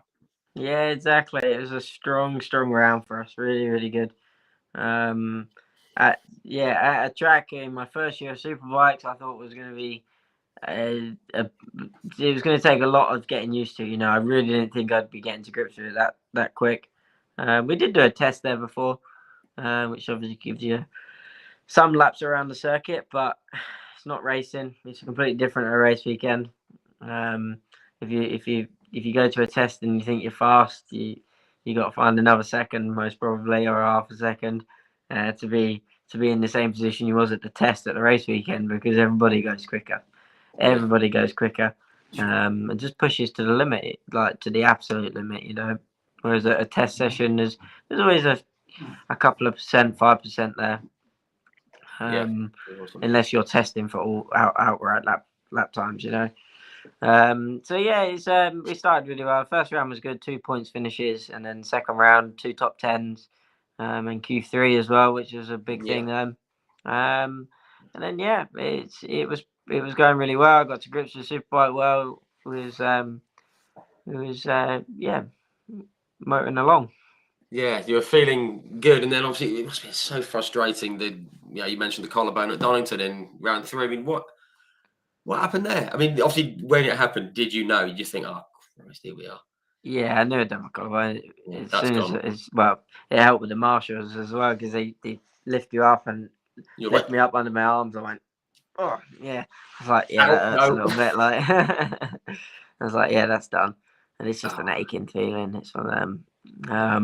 Yeah, exactly. It was a strong round for us. Really, really good. At a track in my first year of Superbikes, I thought was going to be it was going to take a lot of getting used to. I really didn't think I'd be getting to grips with it that quick. We did do a test there before, which obviously gives you some laps around the circuit, but it's not racing. It's completely different at a race weekend. If you go to a test and you think you're fast, you got to find another second, most probably, or half a second, to be in the same position you was at the test at the race weekend, because everybody goes quicker. Everybody goes quicker, and just pushes to the limit, like to the absolute limit. Whereas at a test session, there's always a couple of percent, 5% there. Unless you're testing for all outright lap times, So yeah, we started really well. First round was good, 2 points finishes, and then second round 2 top tens, and Q3 as well, which was a big thing then. And then it was going really well. I got to grips with Superbike well. It was motoring along. Yeah, you were feeling good, and then obviously it must have been so frustrating that you mentioned the collarbone at Donington in round 3. I mean, what happened there? I mean, obviously when it happened, did you know? You just think, oh Christ, here we are. Yeah, I knew I'd done my collarbone as soon as it helped with the marshals as well, because they lift you up and lift me up under my arms. I went, oh yeah. I was like, yeah, that hurts a little bit. Like, I was like, yeah, that's done. And it's just an aching feeling. It's one of them.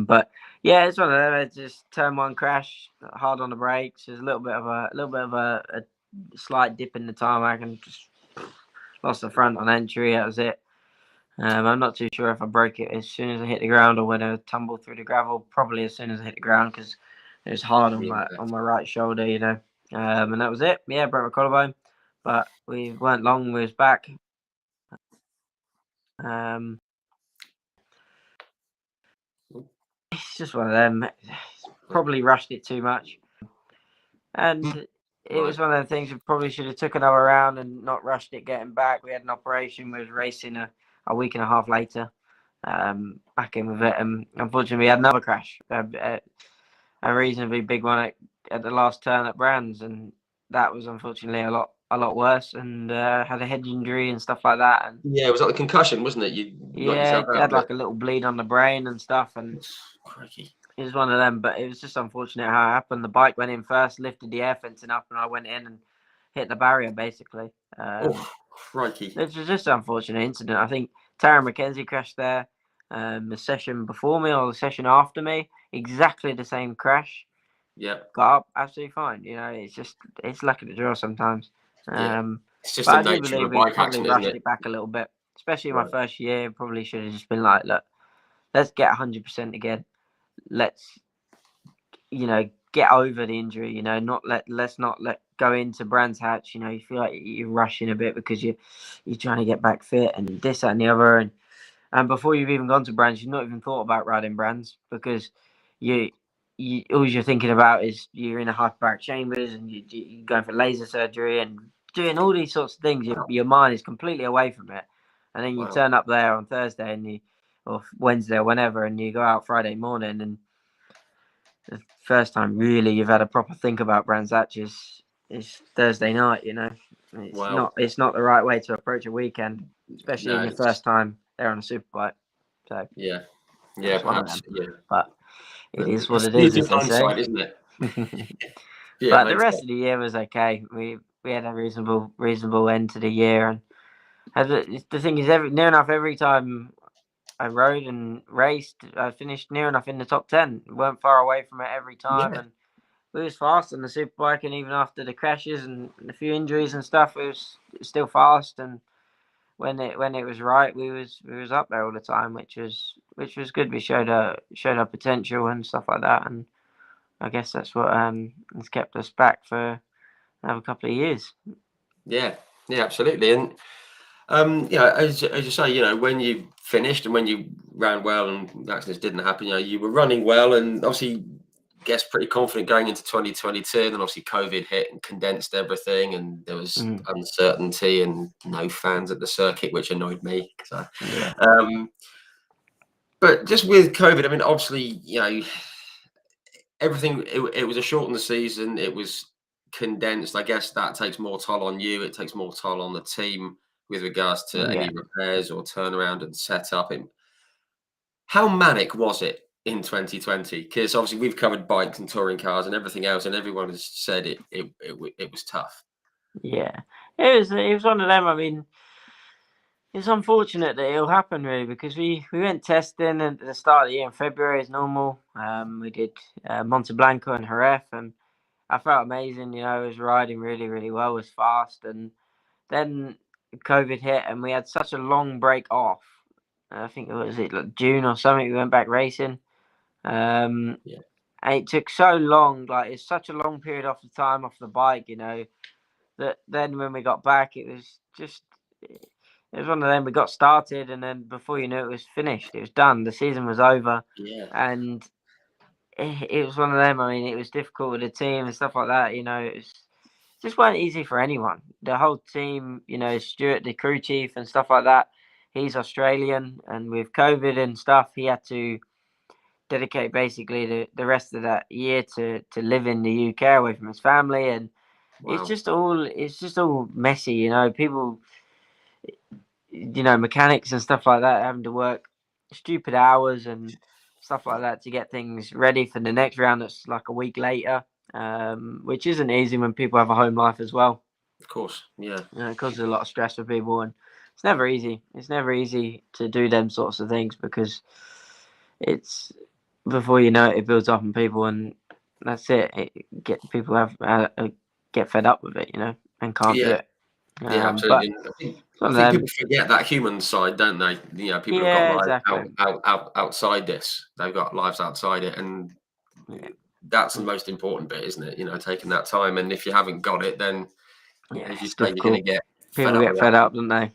But yeah, it's one of them. I just turn one, crash hard on the brakes. There's a little bit of a slight dip in the tarmac, and just lost the front on entry. That was it. I'm not too sure if I broke it as soon as I hit the ground or when I tumbled through the gravel. Probably as soon as I hit the ground, because it was hard on my right shoulder, and that was it. Yeah, broke my collarbone, but we weren't long. We was back. It's just one of them. Probably rushed it too much, and it was one of the things we probably should have took another round and not rushed it getting back. We had an operation. We was racing a week and a half later, back in with it, and unfortunately we had another crash, a reasonably big one at the last turn at Brands, and that was unfortunately a lot worse, and had a head injury and stuff like that. And yeah, it was like a concussion, wasn't it? You had like a little bleed on the brain and stuff, and crikey. It was one of them, but it was just unfortunate how it happened. The bike went in first, lifted the air fencing up, and I went in and hit the barrier, basically. Crikey. It was just an unfortunate incident. I think Tara McKenzie crashed there the session before me or the session after me. Exactly the same crash. Yeah. Got up absolutely fine. It's luck of the draw sometimes. It's just the nature of a bike accident, rushed it back a little bit, especially in my first year. Probably should have just been like, look, let's get 100% again. Let's get over the injury. Let's not let go into Brands Hatch. You feel like you're rushing a bit because you're trying to get back fit and this, that, and the other. And before you've even gone to Brands, you've not even thought about riding Brands, because you all you're thinking about is you're in a hyperbaric chambers and you're going for laser surgery and doing all these sorts of things. Your mind is completely away from it. and then you Wow. turn up there on Thursday or Wednesday or whenever, and you go out Friday morning, and the first time really you've had a proper think about Brands Hatch is Thursday night. Wow. It's not the right way to approach a weekend, especially in your first time there on a superbike. So yeah, it's one of perhaps, them. yeah. But it is what it It's is, in as they say. hindsight, isn't it? Yeah, But the rest hindsight. of the year was okay. We had a reasonable end to the year, and the thing is, near enough every time I rode and raced, I finished near enough in the top 10. We weren't far away from it every time, Yeah. and we was fast on the superbike. And even after the crashes and a few injuries and stuff, it was still fast. And when it was right, we was up there all the time, which was good. We showed our potential and stuff like that, and I guess that's what has kept us back for another couple of years. Yeah, absolutely. And as you say, when you finished and when you ran well and accidents didn't happen, you were running well, and obviously, guess pretty confident going into 2022. And then obviously COVID hit and condensed everything, and there was uncertainty and no fans at the circuit, which annoyed me. Yeah. But just with COVID, I mean, obviously, everything. It was a shortened season. It was condensed. I guess that takes more toll on you. It takes more toll on the team with regards to Yeah. any repairs or turnaround and setup. And how manic was it in 2020? Because obviously we've covered bikes and touring cars and everything else, and everyone has said it was tough. Yeah. It was one of them. I mean, it's unfortunate that it'll happen really, because we went testing at the start of the year in February as normal. We did Monte Blanco and Jerez, and I felt amazing. I was riding really, really well, was fast, and then COVID hit, and we had such a long break off. I think like June or something. We went back racing. And it took so long. Like, it's such a long period off the time off the bike. That then when we got back, it was one of them. We got started, and then before you knew it, was finished. It was done. The season was over, and it was one of them. I mean, it was difficult with the team and stuff like that. It just weren't easy for anyone. The whole team, Stuart, the crew chief and stuff like that. He's Australian, and with COVID and stuff, he had to dedicate basically the rest of that year to live in the UK away from his family, and it's just all messy. People, mechanics and stuff like that having to work stupid hours and stuff like that to get things ready for the next round that's like a week later, which isn't easy when people have a home life as well. Of course, yeah. It causes a lot of stress for people, and it's never easy. It's never easy to do them sorts of things, because it's, before you know it, it builds up on people, and that's it. People get fed up with it, and can't do it. Yeah, absolutely. I think people forget that human side, don't they? People have got lives outside this. They've got lives outside it, and that's the most important bit, isn't it? Taking that time, and if you haven't got it, then as you say, you're going to get people get fed up, don't they?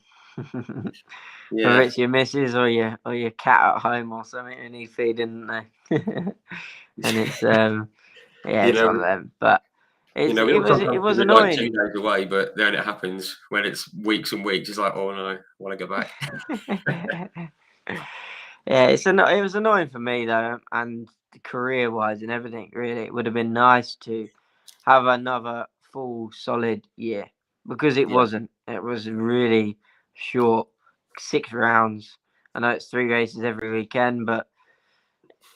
Yeah. Whether it's your missus or your cat at home or something, they need feeding, don't they? And it's it's one of them. But it was annoying. Like 2 days away, but then it happens when it's weeks and weeks. It's like, oh no, I want to go back. It was annoying for me though, and career-wise and everything. Really, it would have been nice to have another full solid year, because it wasn't. It was really short, 6 rounds. I know it's 3 races every weekend, but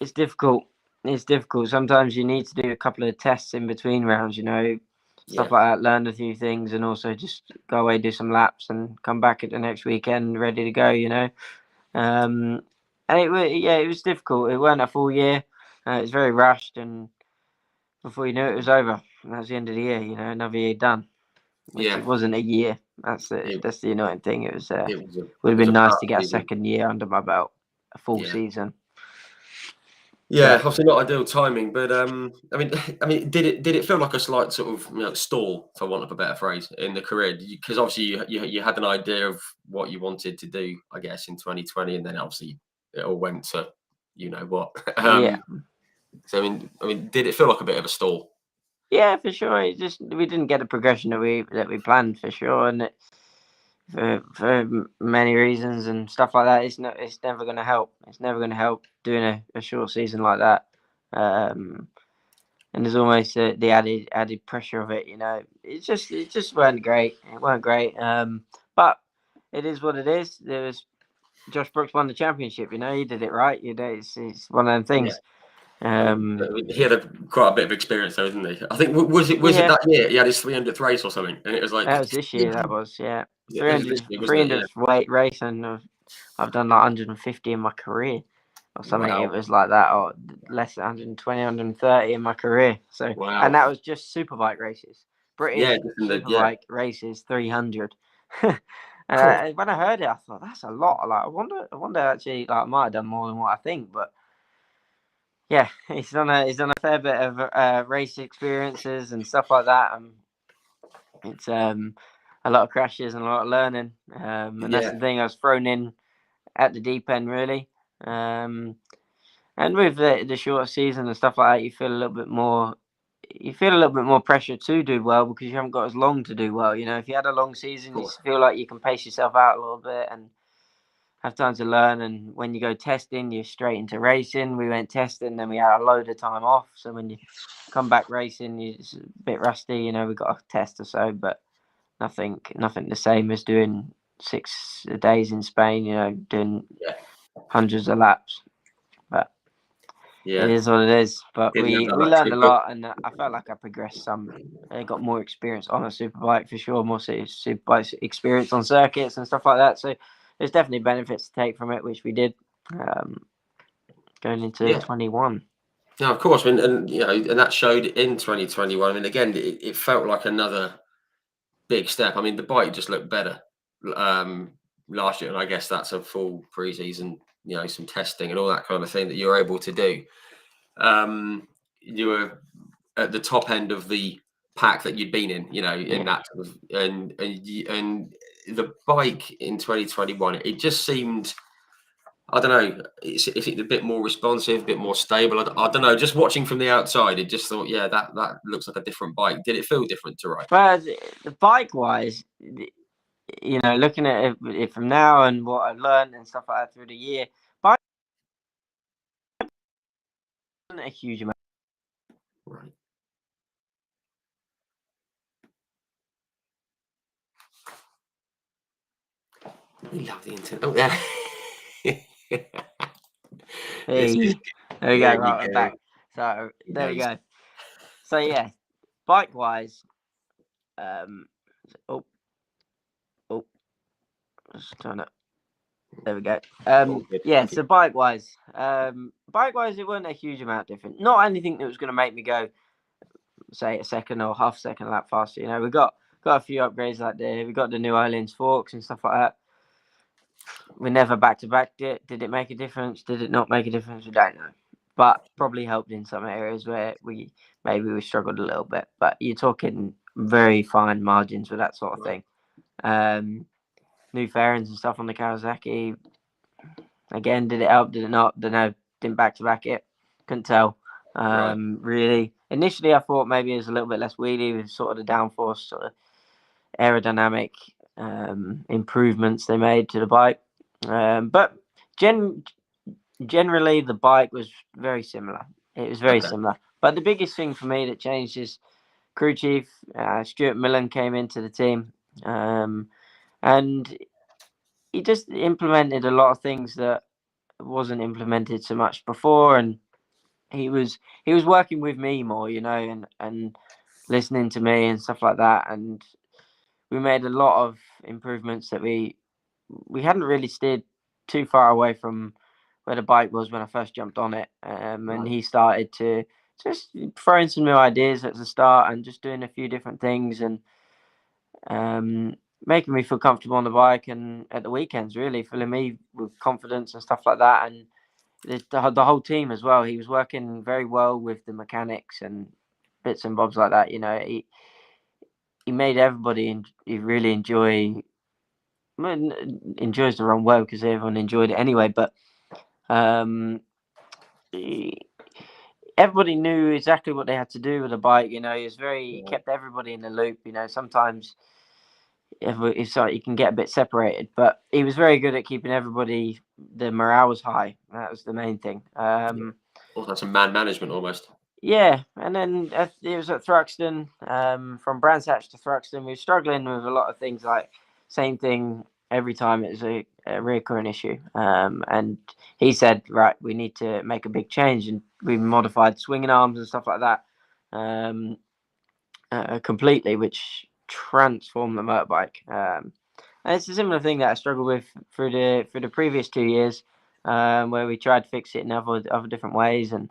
it's difficult. It's difficult. Sometimes you need to do a couple of tests in between rounds, stuff like that, learn a few things, and also just go away, do some laps, and come back at the next weekend ready to go, and it was difficult. It weren't a full year. It was very rushed, and before you knew it, it was over. And that was the end of the year, another year done. Which it wasn't a year. That's the annoying thing. It would have been nice to get a second year under my belt, a full season. Yeah, obviously not ideal timing, but I mean, did it feel like a slight sort of stall, for want of a better phrase, in the career? Because obviously you had an idea of what you wanted to do, I guess, in 2020, and then obviously it all went to what. So I mean, did it feel like a bit of a stall? Yeah, for sure. We didn't get the progression that we planned, for sure, and for many reasons and stuff like that. It's never going to help. It's never going to help doing a short season like that. And there's almost the added pressure of it. It just weren't great. It weren't great. But it is what it is. There was Josh Brooks won the championship. He did it right. It's one of them things. He had quite a bit of experience, though, didn't he? I think was it that year he had his 300th race or something, and it was like that was this year. That was 300th weight race, and I've done like 150 in my career or something. Wow. It was like that, or less than 120, 130 in my career. So, wow. And that was just superbike races, British superbike races, 300. And when I heard it, I thought that's a lot. Like I wonder actually, like I might have done more than what I think, but yeah, he's done a fair bit of race experiences and stuff like that. It's a lot of crashes and a lot of learning, and that's the thing. I was thrown in at the deep end, really. And with the shorter season and stuff like that, you feel a little bit more pressure to do well because you haven't got as long to do well. If you had a long season, you feel like you can pace yourself out a little bit and have time to learn. And when you go testing, you're straight into racing. We went testing, then we had a load of time off. So when you come back racing, you're just a bit rusty. We got a test or so, but nothing the same as doing 6 days in Spain. Doing hundreds of laps. But it is what it is. But we learned a lot, and I felt like I progressed some. I got more experience on a superbike for sure, more superbike experience on circuits and stuff like that. So there's definitely benefits to take from it, which we did going into 21. No, of course. And that showed in 2021. I mean, again, it felt like another big step. I mean, the bike just looked better last year, and I guess that's a full preseason, some testing and all that kind of thing that you're able to do. You were at the top end of the pack that you'd been in, in that, and the bike in 2021, it just seemed, I don't know, it's a bit more responsive, a bit more stable. I don't know, just watching from the outside, it just thought, that looks like a different bike. Did it feel different to ride? But the bike wise, looking at it from now and what I've learned and stuff like that through the year, bike wasn't a huge amount. Right. We love the internet. Oh, yeah. There we go, right, we're back. So there we go. So yeah, bike wise, let's turn it. There we go. So bike wise, it wasn't a huge amount different. Not anything that was going to make me go, say, a second or half second lap faster. We got a few upgrades like there. We got the New Orleans forks and stuff like that. We never back-to-backed it. Did it make a difference? Did it not make a difference? We don't know. But probably helped in some areas where we struggled a little bit. But you're talking very fine margins with that sort of thing. New fairings and stuff on the Kawasaki. Again, did it help? Did it not? Don't know. Didn't back-to-back it. Couldn't tell. Really. Initially, I thought maybe it was a little bit less wheelie with sort of the downforce, sort of aerodynamic improvements they made to the bike. But generally, the bike was very similar. It was very similar. But the biggest thing for me that changed is crew chief Stuart Millen came into the team, and he just implemented a lot of things that wasn't implemented so much before. And he was working with me more, and listening to me and stuff like that. And we made a lot of improvements that we hadn't really steered too far away from where the bike was when I first jumped on it. And he started to just throw in some new ideas at the start and just doing a few different things and making me feel comfortable on the bike and at the weekends, really filling me with confidence and stuff like that. And the whole team as well. He was working very well with the mechanics and bits and bobs like that. He made everybody really enjoy. Enjoys the wrong word because everyone enjoyed it anyway, but everybody knew exactly what they had to do with the bike. He was kept everybody in the loop. Sometimes it's like you can get a bit separated. But he was very good at keeping everybody. The morale was high. That was the main thing. Also, some man management almost. Yeah, and then it was at Thruxton. From Brands Hatch to Thruxton, we were struggling with a lot of things. Like same thing every time. It was a recurring issue. And he said, right, we need to make a big change, and we modified swinging arms and stuff like that. Completely, which transformed the motorbike. And it's a similar thing that I struggled with through the previous 2 years, where we tried to fix it in other different ways and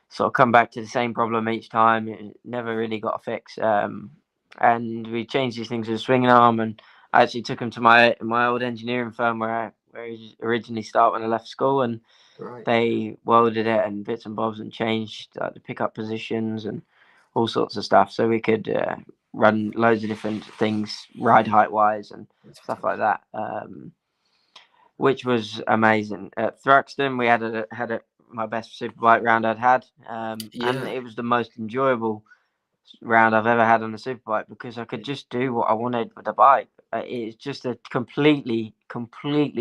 sort of come back to the same problem each time. It never really got a fix. And we changed these things with a swinging arm, and I actually took him to my old engineering firm where he originally started when I left school, and they welded it and bits and bobs and changed the pickup positions and all sorts of stuff, so we could run loads of different things, ride height wise and stuff like that, which was amazing. At Thruxton, we had my best superbike round I'd had, and it was the most enjoyable round I've ever had on a superbike because I could just do what I wanted with the bike. It's just a completely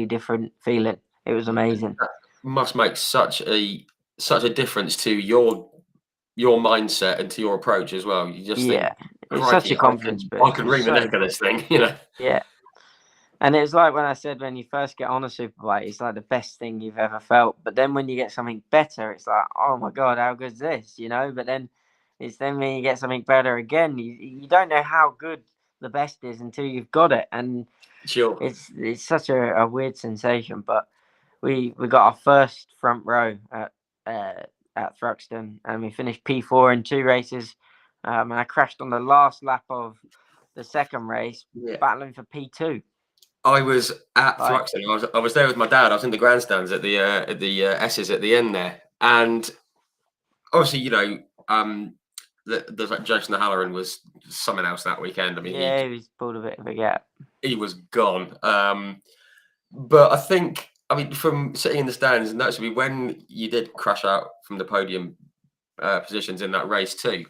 different feeling. It was amazing. That must make such a difference to your mindset and to your approach as well. You just think, it's such a confidence boost. I can wring the neck of this thing, you know. Yeah. And it was like when I said, when you first get on a superbike, it's like the best thing you've ever felt. But then when you get something better, it's like, oh my God, how good is this? You know, but then it's then when you get something better again, you don't know how good the best is until you've got it. And sure, it's such a weird sensation. But we got our first front row at Thruxton, and we finished P4 in 2 races. And I crashed on the last lap of the second race, battling for P2. I was at Thruxton. I was there with my dad. I was in the grandstands at the S's at the end there, and obviously, you know, there's like Jason O'Halloran was something else that weekend. I mean, he was pulled a bit of a gap. He was gone. But I think, I mean, from sitting in the stands, noticeably when you did crash out from the podium positions in that race too,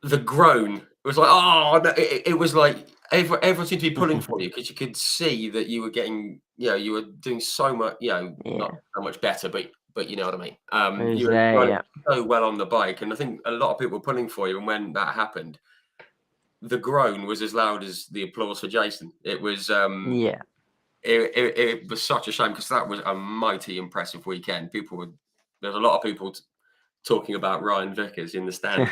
the groan was like, oh, no, it was like everyone seemed to be pulling for you because you could see that you were getting, you know, you were doing so much, you know, not so much better, but you know what I mean. You were running so well on the bike, and I think a lot of people were pulling for you. And when that happened, the groan was as loud as the applause for Jason. It was, it was such a shame because that was a mighty impressive weekend. There's a lot of people talking about Ryan Vickers in the stand.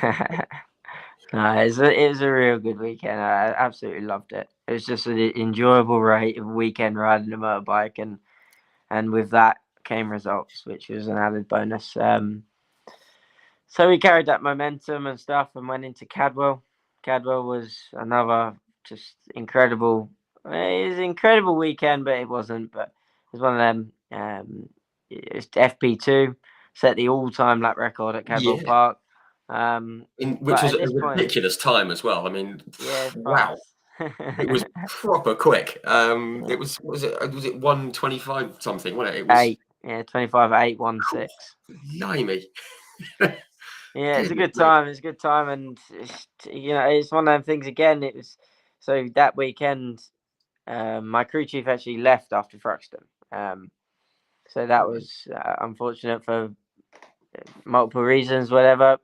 No, it was a real good weekend. I absolutely loved it. It was just an enjoyable weekend riding a motorbike, and with that came results, which was an added bonus. So we carried that momentum and stuff and went into Cadwell. Cadwell was another just incredible. It was an incredible weekend, but it wasn't. But it was one of them. It's FP2, set the all-time lap record at Cadwell Park. Which was a ridiculous time as well. I mean, wow. It was proper quick. It was it 1:25 something, wasn't it? It was 8. Yeah, 25:8:16. Blimey. Yeah, it's a good time. It's a good time, and you know, it's one of them things again. It was so that weekend. My crew chief actually left after Thruxton. So that was unfortunate for multiple reasons. Whatever.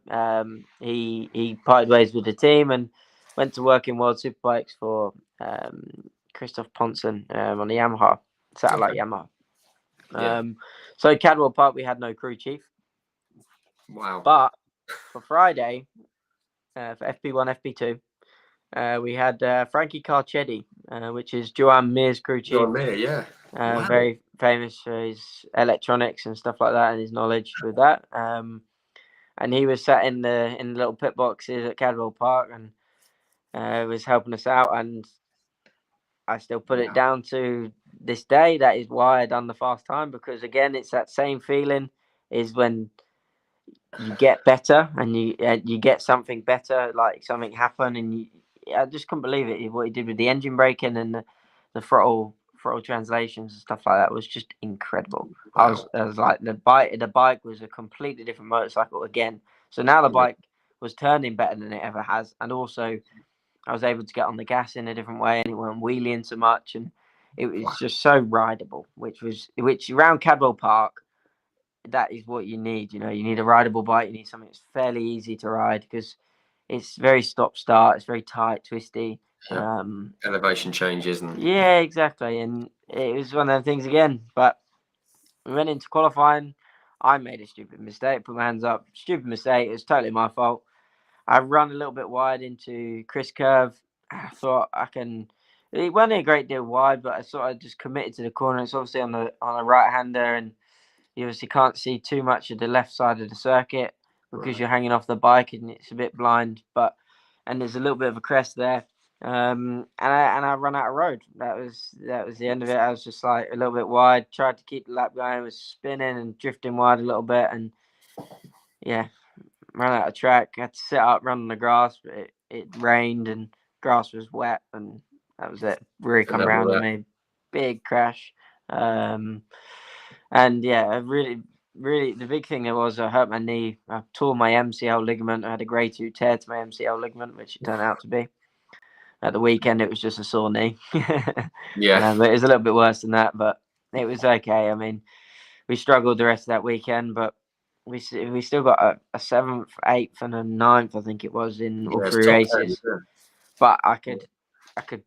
He parted ways with the team and went to work in World Superbikes for Christoph Ponson on the Yamaha satellite Yamaha. So Cadwell Park, we had no crew chief. Wow. But for Friday, for FP1, FP2, we had Frankie Carcetti, which is Joan Mear's crew chief. Joan Mear, yeah. Wow. Very famous for his electronics and stuff like that and his knowledge with that. And he was sat in the little pit boxes at Cadwell Park and was helping us out. And I still put it down to this day. That is why I done the fast time, because again, it's that same feeling is when you get better and you get something better, like something happened, and I just couldn't believe it. What he did with the engine braking and the throttle translations and stuff like that was just incredible. Wow. I was like, the bike was a completely different motorcycle again. So now the bike was turning better than it ever has, and also I was able to get on the gas in a different way, and it weren't wheeling so much, and it was just so rideable. Which around Cadwell Park, that is what you need. You know, you need a rideable bike. You need something that's fairly easy to ride because it's very stop-start. It's very tight, twisty. Yeah. Elevation changes. Yeah, exactly. And it was one of the things again. But we went into qualifying. I made a stupid mistake. Put my hands up. Stupid mistake. It was totally my fault. I run a little bit wide into Chris Curve. I thought I can. It wasn't a great deal wide, but I sort of just committed to the corner. It's obviously on the right hander, and you obviously can't see too much of the left side of the circuit because you're hanging off the bike and it's a bit blind. And there's a little bit of a crest there. And I run out of road. That was the end of it. I was just like a little bit wide. Tried to keep the lap going. Was spinning and drifting wide a little bit, and yeah, ran out of track. Had to sit up, run on the grass. But it rained and grass was wet, and that was it. Really come around and made big crash. And yeah, really, the big thing there was I hurt my knee. I tore my MCL ligament. I had a grade 2 tear to my MCL ligament, which it turned out to be. At the weekend, it was just a sore knee. Yeah. But it was a little bit worse than that, but it was okay. I mean, we struggled the rest of that weekend, but we still got a 7th, 8th, and a 9th, I think it was, in all 3 races. But I could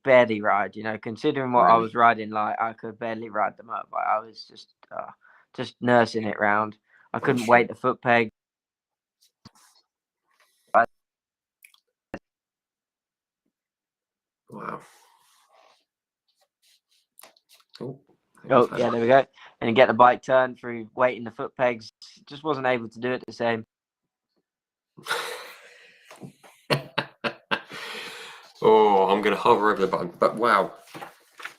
barely ride, you know, considering what I was riding like. I could barely ride the motorbike. I was just nursing it round. I couldn't weight the foot peg. Wow. Oh, yeah, there we go. And get the bike turned through weighting the foot pegs. Just wasn't able to do it the same. Oh, I'm going to hover over the button. But wow,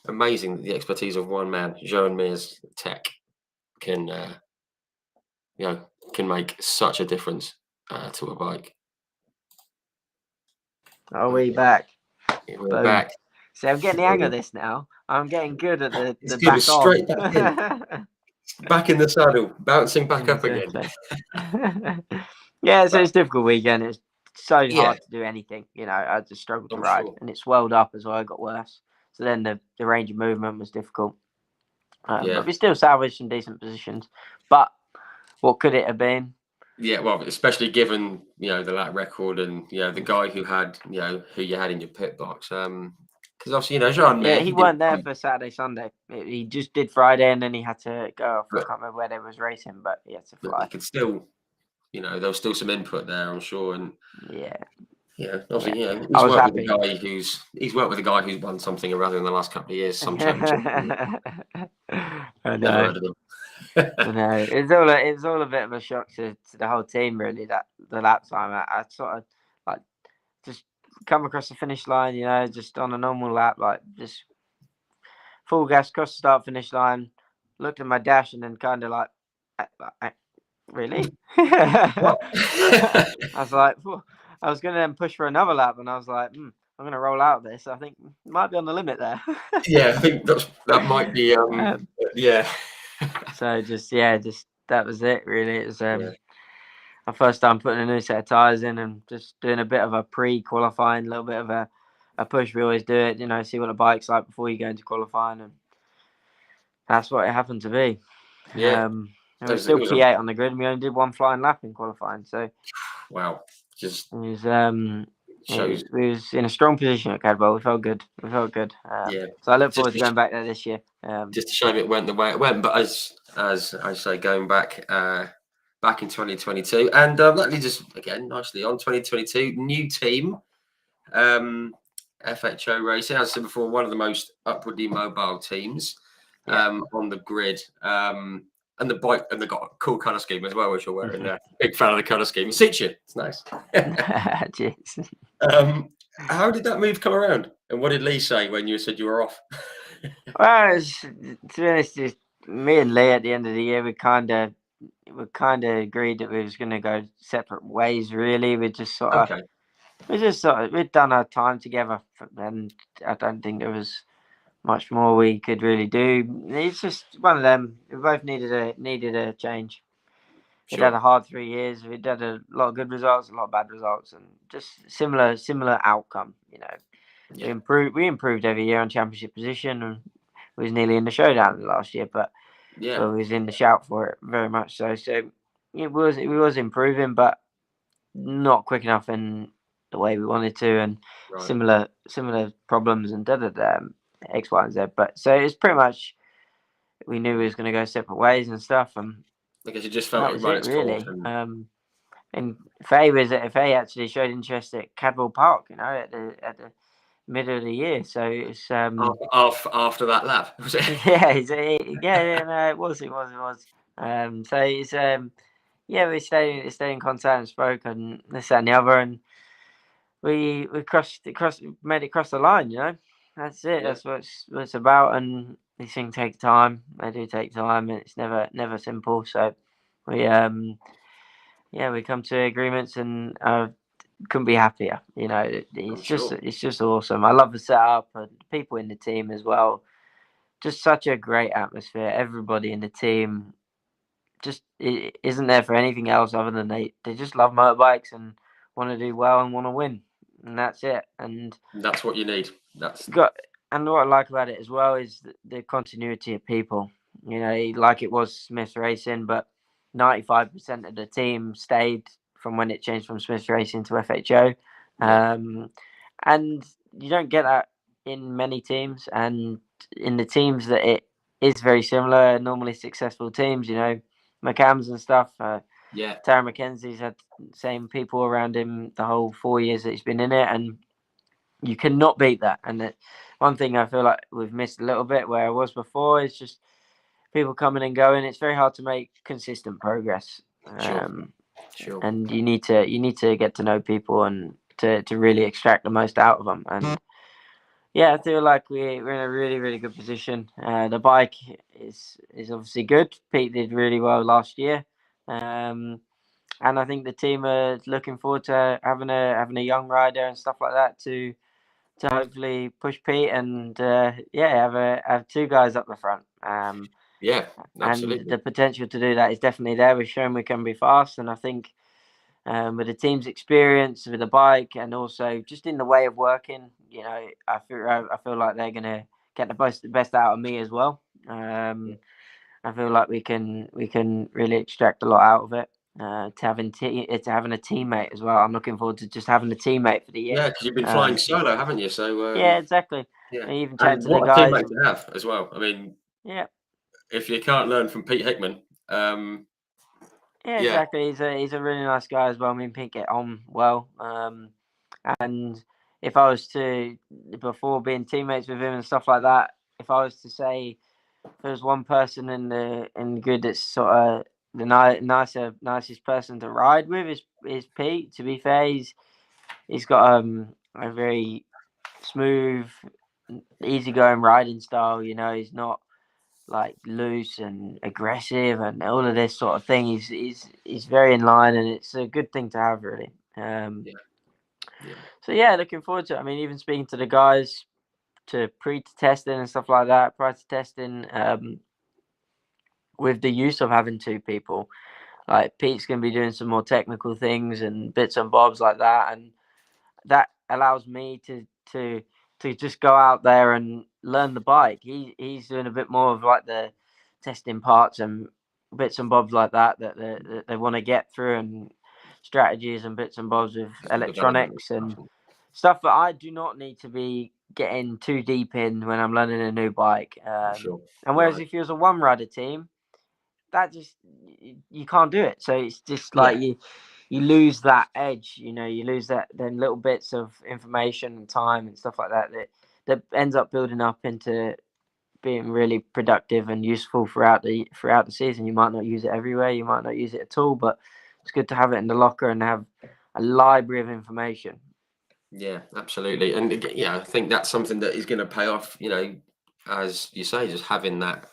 amazing that the expertise of one man, Joe and Mears Tech, can can make such a difference to a bike. Are we back? We're back. See, I'm getting the hang of this now. I'm getting good at the good, back straight off. back in. Back in the saddle, bouncing back up again. Yeah, so it's a difficult weekend. It's so hard to do anything. You know, I just struggled to ride, and it swelled up as well. It got worse. So then the range of movement was difficult. But we still salvaged some decent positions. But what could it have been? Yeah, well, especially given the lap record and the guy who you had in your pit box. Because obviously Jean. Yeah, he weren't there for Saturday, Sunday. He just did Friday, and then he had to go off. I can't remember where they was racing, but he had to fly. He could still, there was still some input there, I'm sure, and obviously, he's worked with a guy who's won something or other in the last couple of years, some championship. I know. Never heard of him. I know. It's all a bit of a shock to the whole team, really. That the lap time, I sort of like just come across the finish line, just on a normal lap, like just full gas across the start finish line. Looked at my dash and then kind of like really? I was like, I was going to then push for another lap, and I was like, I'm going to roll out of this. I think might be on the limit there. Yeah, I think that might be. Yeah. So just that was it. Really, it was my first time putting a new set of tires in and just doing a bit of a pre-qualifying, a little bit of a push. We always do it, see what the bike's like before you go into qualifying, and that's what it happened to be. Yeah. It was still P8 on the grid, and we only did one flying lap in qualifying. So, wow, it was in a strong position at Cadwell. We felt good. So I look forward to going back there this year. Just a shame it went the way it went, but as I say, going back in 2022, and that leads us again nicely on 2022. New team, FHO Racing. As I said before, one of the most upwardly mobile teams on the grid. And the bike, and they've got a cool colour scheme as well, which you're wearing there. Big fan of the colour scheme. It suits you. It's nice. How did that move come around? And what did Lee say when you said you were off? Well, to be honest, me and Lee at the end of the year, we kind of agreed that we was going to go separate ways. Really, we'd done our time together, and I don't think there was much more we could really do. It's just one of them. We both needed a change. He'd had Sure. a hard 3 years. He'd had a lot of good results, a lot of bad results, and just similar outcome. Yeah. We improved every year on championship position, and we was nearly in the showdown last year, but Yeah. we was in the shout for it very much. So it was improving, but not quick enough in the way we wanted to, and Right. similar problems and X, Y, and Z. But so it's pretty much we knew we was going to go separate ways and stuff, and I guess it just felt that like it was ran it its course. really. And And Faye actually showed interest at Cadwell Park, at the middle of the year. So it's after that lap, was it? yeah, no, it was. So it's we stayed in contact and spoke and this that, and the other, and we made it cross the line. That's it. Yeah. That's what it's about. And these things take time. They do take time, and it's never simple. So we we come to agreements, and couldn't be happier. I'm sure. It's just awesome. I love the setup and people in the team as well. Just such a great atmosphere. Everybody in the team just isn't there for anything else other than they just love motorbikes and want to do well and want to win, and that's it. And That's what you need. That's got and what I like about it as well is the continuity of people. Like it was Smith Racing, but 95% of the team stayed from when it changed from Smith Racing to FHO. yeah. And you don't get that in many teams, and in the teams that it is very similar, normally successful teams, McCams and stuff. Yeah. Tara McKenzie's had the same people around him the whole 4 years that he's been in it, and you cannot beat that. And one thing I feel like we've missed a little bit where I was before is just people coming and going. It's very hard to make consistent progress. Sure. And you need to get to know people and to really extract the most out of them. And I feel like we're in a really, really good position. The bike is obviously good. Pete did really well last year. And I think the team are looking forward to having a young rider and stuff like that to hopefully push Pete and have two guys up the front. Yeah. And Absolutely. the potential to do that is definitely there. We've shown we can be fast, and I think with the team's experience with the bike and also just in the way of working, I feel like they're gonna get the best out of me as well. I feel like we can really extract a lot out of it. To having a teammate as well. I'm looking forward to just having a teammate for the year. Yeah, because you've been flying solo, haven't you? So Yeah, exactly. yeah, I even chat and to the what a guys. teammate to have as well. I mean, Yeah, if you can't learn from Pete Hickman, yeah, yeah, exactly. He's a really nice guy as well. Me and Pete get on well. And if I was to, before being teammates with him and stuff like that, if I was to say there's one person in the grid that's sort of the nicest person to ride with is Pete. To be fair, he's got a very smooth, easygoing riding style. He's not like loose and aggressive and all of this sort of thing. He's very in line, and it's a good thing to have, really. yeah, yeah, So looking forward to it. I mean, even speaking to the guys to testing and stuff like that, prior to testing, with the use of having two people, like Pete's going to be doing some more technical things and bits and bobs like that, and that allows me to just go out there and learn the bike. He's doing a bit more of like the testing parts and bits and bobs like that they want to get through, and strategies and bits and bobs with it's the development electronics stuff. and stuff that I do not need to be getting too deep in when I'm learning a new bike. Sure, And whereas right, if you was a one rider team, that just you can't do it. So it's just like yeah, you lose that edge. You lose that then little bits of information and time and stuff like that ends up building up into being really productive and useful throughout the season. You might not use it everywhere, you might not use it at all, but it's good to have it in the locker and have a library of information. yeah, absolutely, and I think that's something that is going to pay off. As you say, just having that,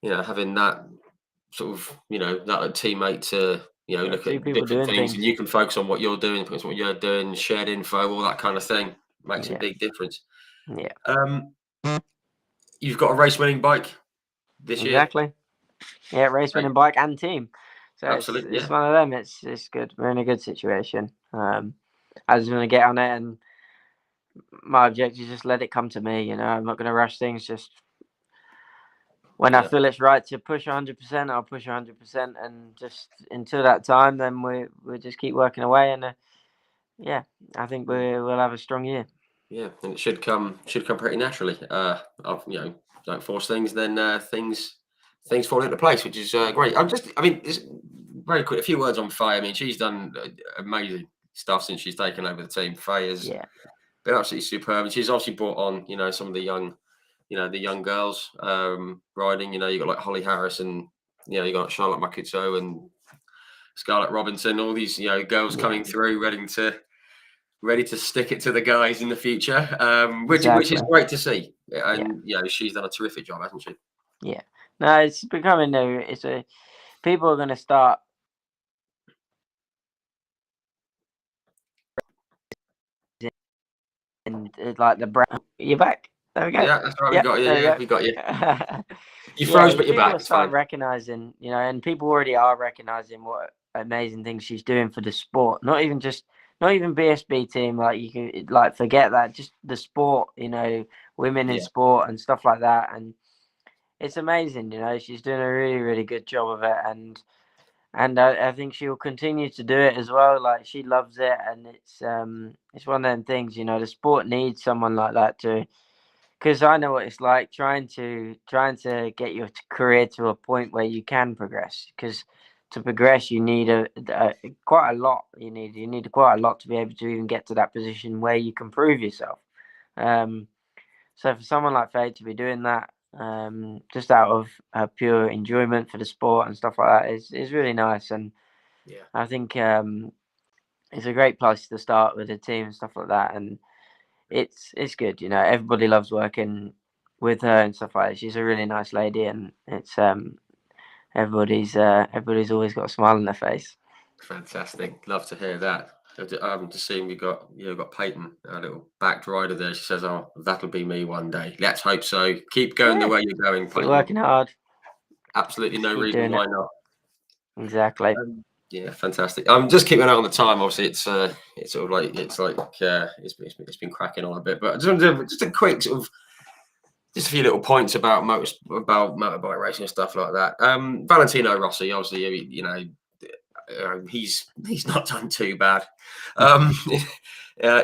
having that sort of, that teammate to, look Two at people different doing things, and things. you can focus on what you're doing, focus on what you're doing, shared info, all that kind of thing makes a Yeah, big difference. yeah, You've got a race winning bike this year. exactly. Yeah, race Great. winning bike and team. So Absolutely, it's one of them. It's good. We're in a good situation. I just want to get on it, and my objective is just let it come to me. You know, I'm not going to rush things. Just when I feel it's right to push 100%, I'll push 100%, and just until that time, then we just keep working away, and yeah, I think we'll have a strong year. Yeah, and it should come pretty naturally. Don't force things, then things fall into place, which is great. It's very quick. A few words on Faye. I mean, she's done amazing stuff since she's taken over the team. Faye has been absolutely superb, and she's obviously brought on, some of the young girls riding. You got like Holly Harris, and you got Charlotte Makutso and Scarlett Robinson. All these girls coming through, ready to stick it to the guys in the future, which is great to see. And she's done a terrific job, hasn't she? Yeah. No, it's becoming people are going to start and like the brand. You're back. There we go. Yeah, that's right. We got you. Yeah, we got you. You froze, but you're back. It's start fine. recognizing, and people already are recognizing what amazing things she's doing for the sport. Not even BSB team. Like you can forget that. Just the sport. Women in sport and stuff like that. And it's amazing. She's doing a really, really good job of it. And I think she will continue to do it as well. Like she loves it, and it's one of them things. The sport needs someone like that too. Because I know what it's like trying to get your career to a point where you can progress. Because to progress, you need quite a lot. You need quite a lot to be able to even get to that position where you can prove yourself. So for someone like Faye to be doing that, just out of pure enjoyment for the sport and stuff like that, is really nice. And I think it's a great place to start with a team and stuff like that. And it's good. Everybody loves working with her and stuff like that. She's a really nice lady, and it's everybody's always got a smile on their face. Fantastic. Love to hear that. Just seeing we got Peyton, a little backed rider there. She says, "Oh, that'll be me one day." Let's hope so. Keep going the way you're going, Peyton. Keep working hard. Absolutely no reason why not. Exactly. Yeah, fantastic. Just keeping an eye on the time. Obviously, it's been cracking on a bit, but just a quick just a few little points about motorbike racing and stuff like that. Valentino Rossi, obviously, he's not done too bad.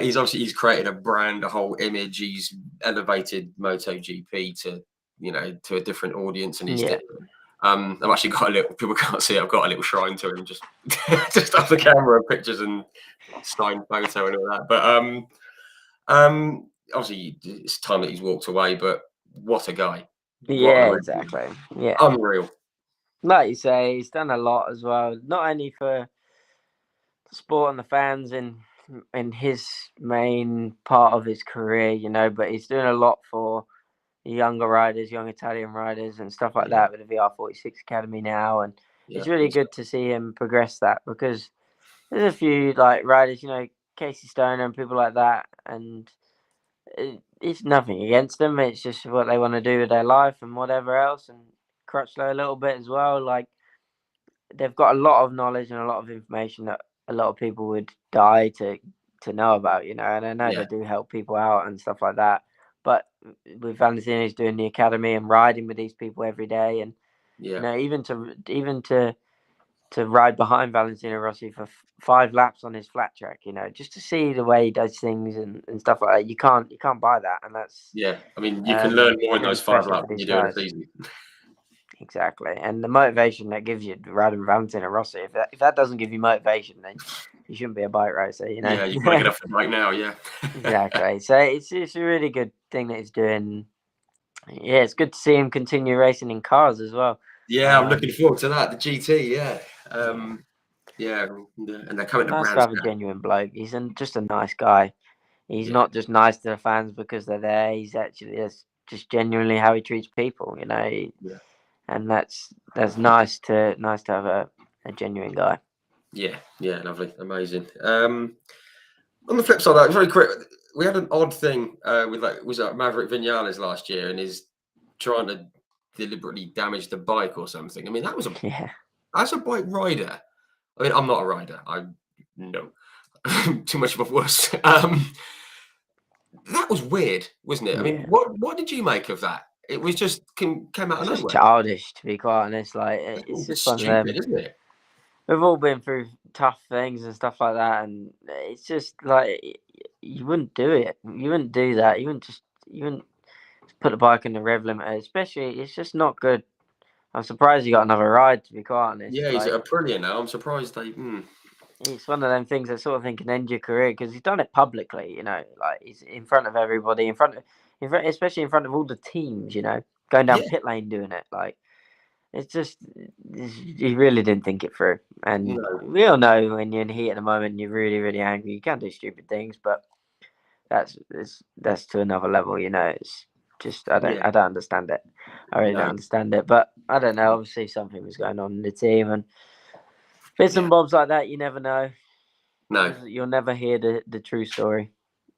He's created a brand, a whole image. He's elevated MotoGP to a different audience, and I've actually got a little. People can't see. I've got a little shrine to him, just just off the camera, pictures and signed photo and all that. But obviously, it's time that he's walked away. But what a guy! Exactly. Yeah, unreal. Like you say, he's done a lot as well. Not only for the sport and the fans in his main part of his career, but he's doing a lot for younger riders, young Italian riders and stuff like that with the VR46 Academy now. And it's really good to see him progress that, because there's a few riders, Casey Stoner and people like that, and it's nothing against them. It's just what they want to do with their life and whatever else. And Crutchlow a little bit as well. Like, they've got a lot of knowledge and a lot of information that a lot of people would die to know about, and I know they do help people out and stuff like that. But with Valentino, he's doing the academy and riding with these people every day, and even to ride behind Valentino Rossi for 5 laps on his flat track, just to see the way he does things and stuff like that. You can't buy that, and that's I mean, you can learn more in those 5 laps than you do in a season. Exactly, and the motivation that gives you riding with Valentino Rossi, if that doesn't give you motivation, then you shouldn't be a bike racer, Yeah, you've got to get off the bike now, Exactly. So it's a really good thing that he's doing. Yeah, it's good to see him continue racing in cars as well. Yeah, I'm looking forward to that. The GT, and they're coming to nice to have a genuine bloke. He's just a nice guy. He's not just nice to the fans because they're there. He's actually just genuinely how he treats people, And that's nice to have a genuine guy. Yeah, lovely, amazing. On the flip side, very quick, we had an odd thing with was that Maverick Vinales last year, and he's trying to deliberately damage the bike or something. I mean, that was as a bike rider, I mean, I'm not a rider. I no, too much of a wuss. That was weird, wasn't it? I mean, Yeah. what did you make of that? It was just came out of It's just nowhere. childish, to be quite honest. Like It's it's all just one of stupid, them. isn't it? We've all been through tough things and stuff like that, and it's just like you wouldn't do it. You wouldn't do that. You wouldn't put the bike in the rev limiter. Especially, it's just not good. I'm surprised you got another ride. To be quite honest, Yeah, he's like at Aprilia now. I'm surprised they. it's one of them things that sort of thing can end your career because he's done it publicly. Like he's in front of everybody, especially in front of all the teams. Going down Yeah, pit lane doing it. Like it's just he really didn't think it through. And no, we all know when you're in heat at the moment, you're really, really angry. You can do stupid things, but that's to another level. It's just yeah, I don't understand it. I really don't no, understand it. But I don't know. Obviously, something was going on in the team, and bits yeah, and bobs like that. You never know. no, You'll never hear the true story.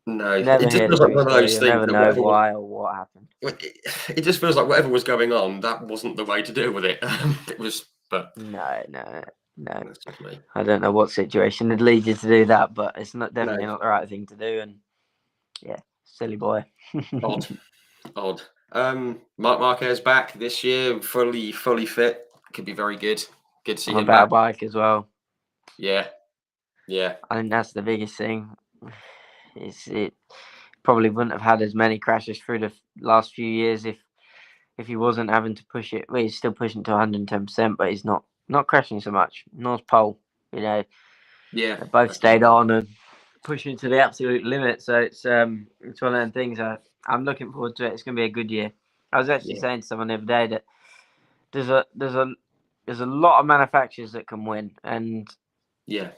no. Never It just hear the feels like true one of story. those You'll things never that know whatever was. why or what happened. It just feels like whatever was going on, that wasn't the way to deal with it. It was, but No. that's just me. I don't know what situation would lead you to do that, but it's not No, definitely not the right thing to do. And yeah, silly boy. odd, odd. Mark Marquez back this year, fully fit. Could be very good. Good to see On a him better back. bike as well. Yeah, yeah, I think that's the biggest thing. It probably wouldn't have had as many crashes through the last few years if he wasn't having to push it. Well, he's still pushing to 110%, but he's not crashing so much. North Pole, yeah. they both stayed on and pushing to the absolute limit. So it's one of them things. I'm looking forward to it. It's going to be a good year. I was actually Yeah, saying to someone the other day that there's a lot of manufacturers that can win, and yeah,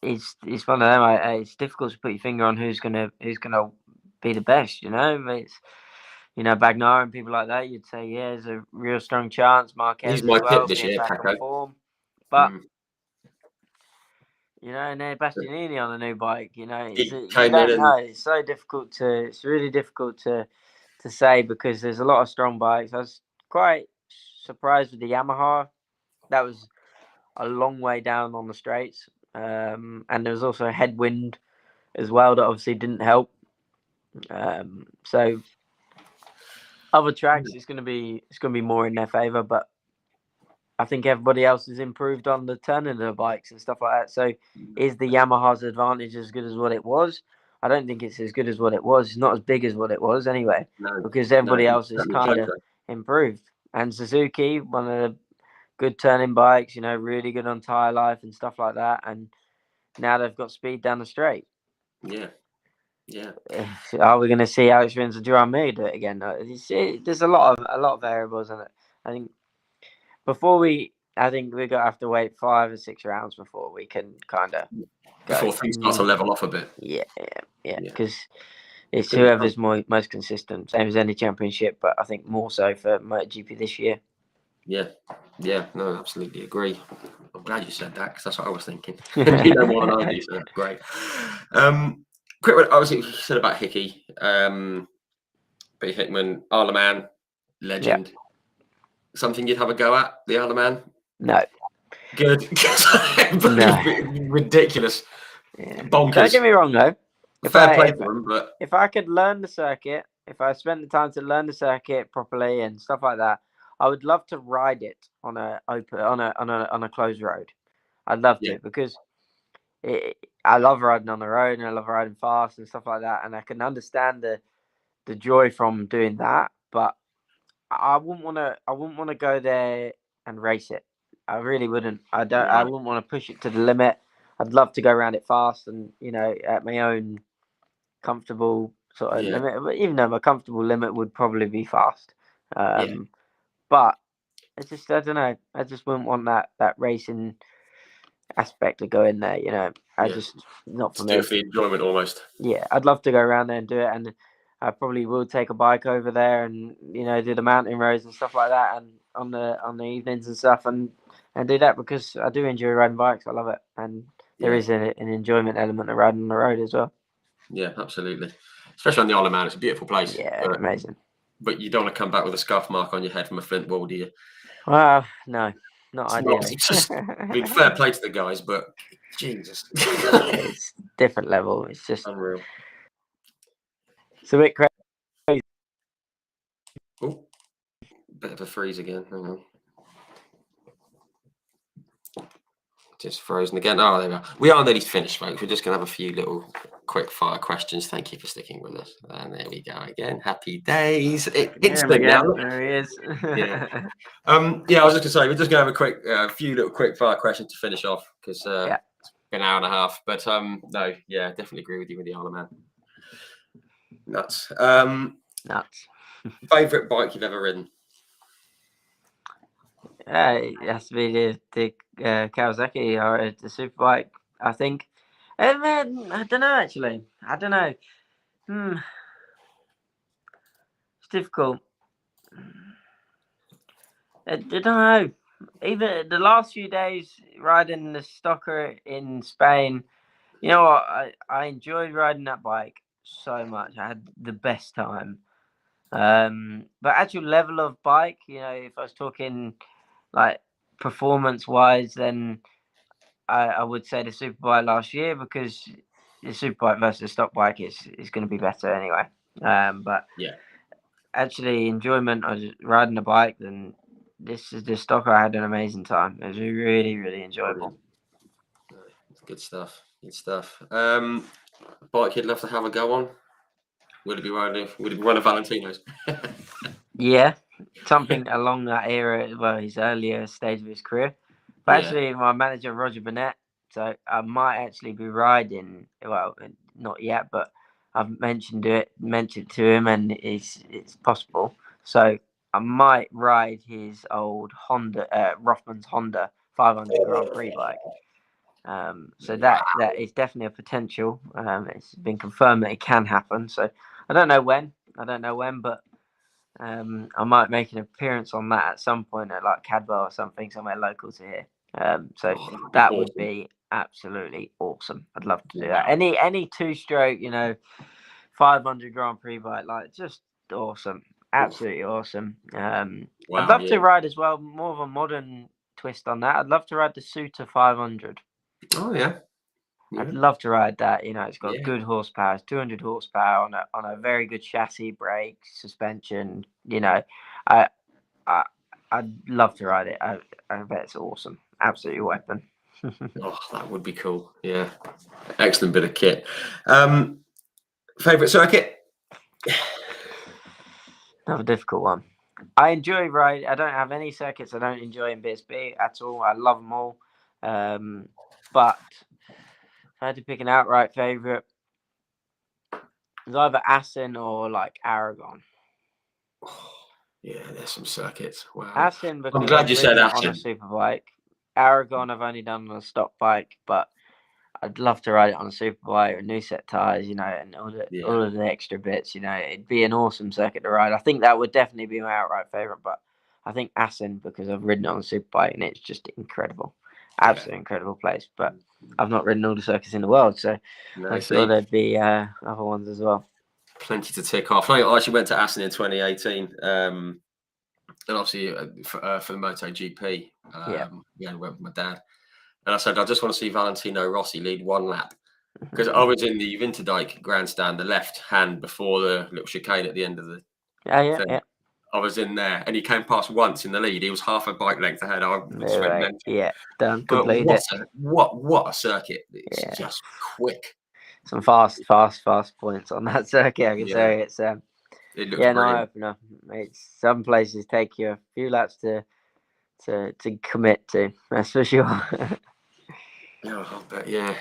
it's one of them. It's difficult to put your finger on who's gonna be the best. It's Bagnar and people like that. You'd say yeah, there's a real strong chance. Marquez he's as my pick well, this being year, back on Paco. form, but Mm. and then Bastianini on a new bike. He You came in don't and know. It's so difficult to. It's really difficult to say because there's a lot of strong bikes. I was quite surprised with the Yamaha. That was a long way down on the straights, and there was also a headwind as well that obviously didn't help. So other tracks, it's gonna be more in their favour, but I think everybody else has improved on the turning of the bikes and stuff like that. So is the Yamaha's advantage as good as what it was? I don't think it's as good as what it was. It's not as big as what it was anyway, no, because everybody he's else has certainly kind of closer. improved. And Suzuki, one of the good turning bikes, really good on tyre life and stuff like that. And now they've got speed down the straight. Yeah, yeah, Are we going to see Alex Rins and Duran Mir do it again? There's a lot of variables in it. I think I think we're going to have to wait 5 or 6 rounds before we can kind of go. before things start to level off a bit. Yeah. Yeah. Because it's Fingers whoever's most consistent, same as any championship, but I think more so for MotoGP this year. Yeah, no, absolutely agree. I'm glad you said that because that's what I was thinking. You know more than I do, so that's great. Quick one, obviously, you said about Hickey, B. Hickman, Isle of Man, legend. Something you'd have a go at, the Isle of Man? No. Good. Ridiculous. Yeah. Bonkers. Don't get me wrong though. Fair play to them, but if I could learn the circuit, if I spent the time to learn the circuit properly and stuff like that, I would love to ride it on a closed road. I'd love to because I love riding on the road and I love riding fast and stuff like that, and I can understand the joy from doing that. But I wouldn't want to go there and race it. I really wouldn't. I wouldn't want to push it to the limit. I'd love to go around it fast and at my own comfortable sort of limit. But even though my comfortable limit would probably be fast. But it's just I don't know. I just wouldn't want that racing aspect to go in there. I just not for me. Do it for enjoyment almost. Yeah, I'd love to go around there and do it, and I probably will take a bike over there and do the mountain roads and stuff like that, and on the evenings and stuff, and do that because I do enjoy riding bikes. I love it, and there is an enjoyment element of riding on the road as well. Yeah, absolutely. Especially on the Isle of Man, it's a beautiful place. Yeah, amazing. But you don't want to come back with a scuff mark on your head from a flint wall, do you? Well, no, not It's not. ideally. It's just, I mean, fair play to the guys, but Jesus, It's different level. It's just unreal. it's a bit crazy. Oh, bit of a freeze again. Hang on. Just frozen again. Oh, there we are. We are nearly finished, folks. We're just going to have a few little quick fire questions. Thank you for sticking with us. And there we go again. Happy days. There we Instant go. now. There he is. Yeah. Yeah, I was just going to say, we're just going to have a quick, few little quick fire questions to finish off because it's been an hour and a half. But no, yeah, definitely agree with you with the Isle of Man. Nuts. Nuts. Favorite bike you've ever ridden? It has to be the Kawasaki or the Superbike, I think. I don't know, actually. I don't know. It's difficult. I don't know. Even the last few days riding the Stocker in Spain, you know what? I enjoyed riding that bike so much. I had the best time. But actual level of bike, you know, if I was talking like performance wise, then I would say the Superbike last year, because the Superbike versus the stock bike is going to be better anyway. But yeah, actually enjoyment of riding the bike, then this is the Stocker. I had an amazing time. It was really, really enjoyable. Good stuff. Good stuff. Bike you'd love to have a go on? Would it be one of Valentino's? Yeah, something along that era, well, his earlier stage of his career. But actually, my manager, Roger Burnett, so I might actually be riding, well, not yet, but I've mentioned it to him, and it's possible. So I might ride his old Honda, Rothman's Honda 500 Grand Prix bike. So that is definitely a potential. It's been confirmed that it can happen. So I don't know when, but I might make an appearance on that at some point at like Cadwell or something, somewhere local to here. So that would be absolutely awesome. I'd love to do that. Any two-stroke, 500 Grand Prix bike, like, just awesome, absolutely awesome. I'd love to ride as well, more of a modern twist on that. I'd love to ride the Suter 500. Oh yeah. I'd love to ride that. It's got good horsepower. It's 200 horsepower on a very good chassis, brakes, suspension. I'd love to ride it. I bet it's awesome. Absolutely weapon. Oh, that would be cool. Yeah, excellent bit of kit. Favorite circuit? Another difficult one. I enjoy riding. I don't have any circuits I don't enjoy in BSB at all. I love them all. But if I had to pick an outright favorite, it's either Assen or like Aragon. Oh, yeah, there's some circuits. Wow. Assen, because I'm glad you said Assen on a Assen. superbike. Aragon I've only done on a stock bike, but I'd love to ride it on a superbike with new set tires, and all of the extra bits. It'd be an awesome circuit to ride. I think that would definitely be my outright favorite, but I think Assen, because I've ridden it on a superbike and it's just incredible. Absolutely incredible place. But I've not ridden all the circuits in the world, so I'm sure there'd be other ones as well. Plenty to tick off. I actually went to Assen in 2018, and obviously for the MotoGP. Yeah, I went with my dad, and I said I just want to see Valentino Rossi lead one lap, because I was in the Winterdijk grandstand, the left hand before the little chicane at the end of the thing. I was in there, and he came past once in the lead. He was half a bike length ahead. I just went mental. Yeah, done. But Completed. what a circuit! It's just quick. Some fast points on that circuit. I can say it's it looks no brilliant. opener. It's some places take you a few laps to commit to. That's for sure. But yeah,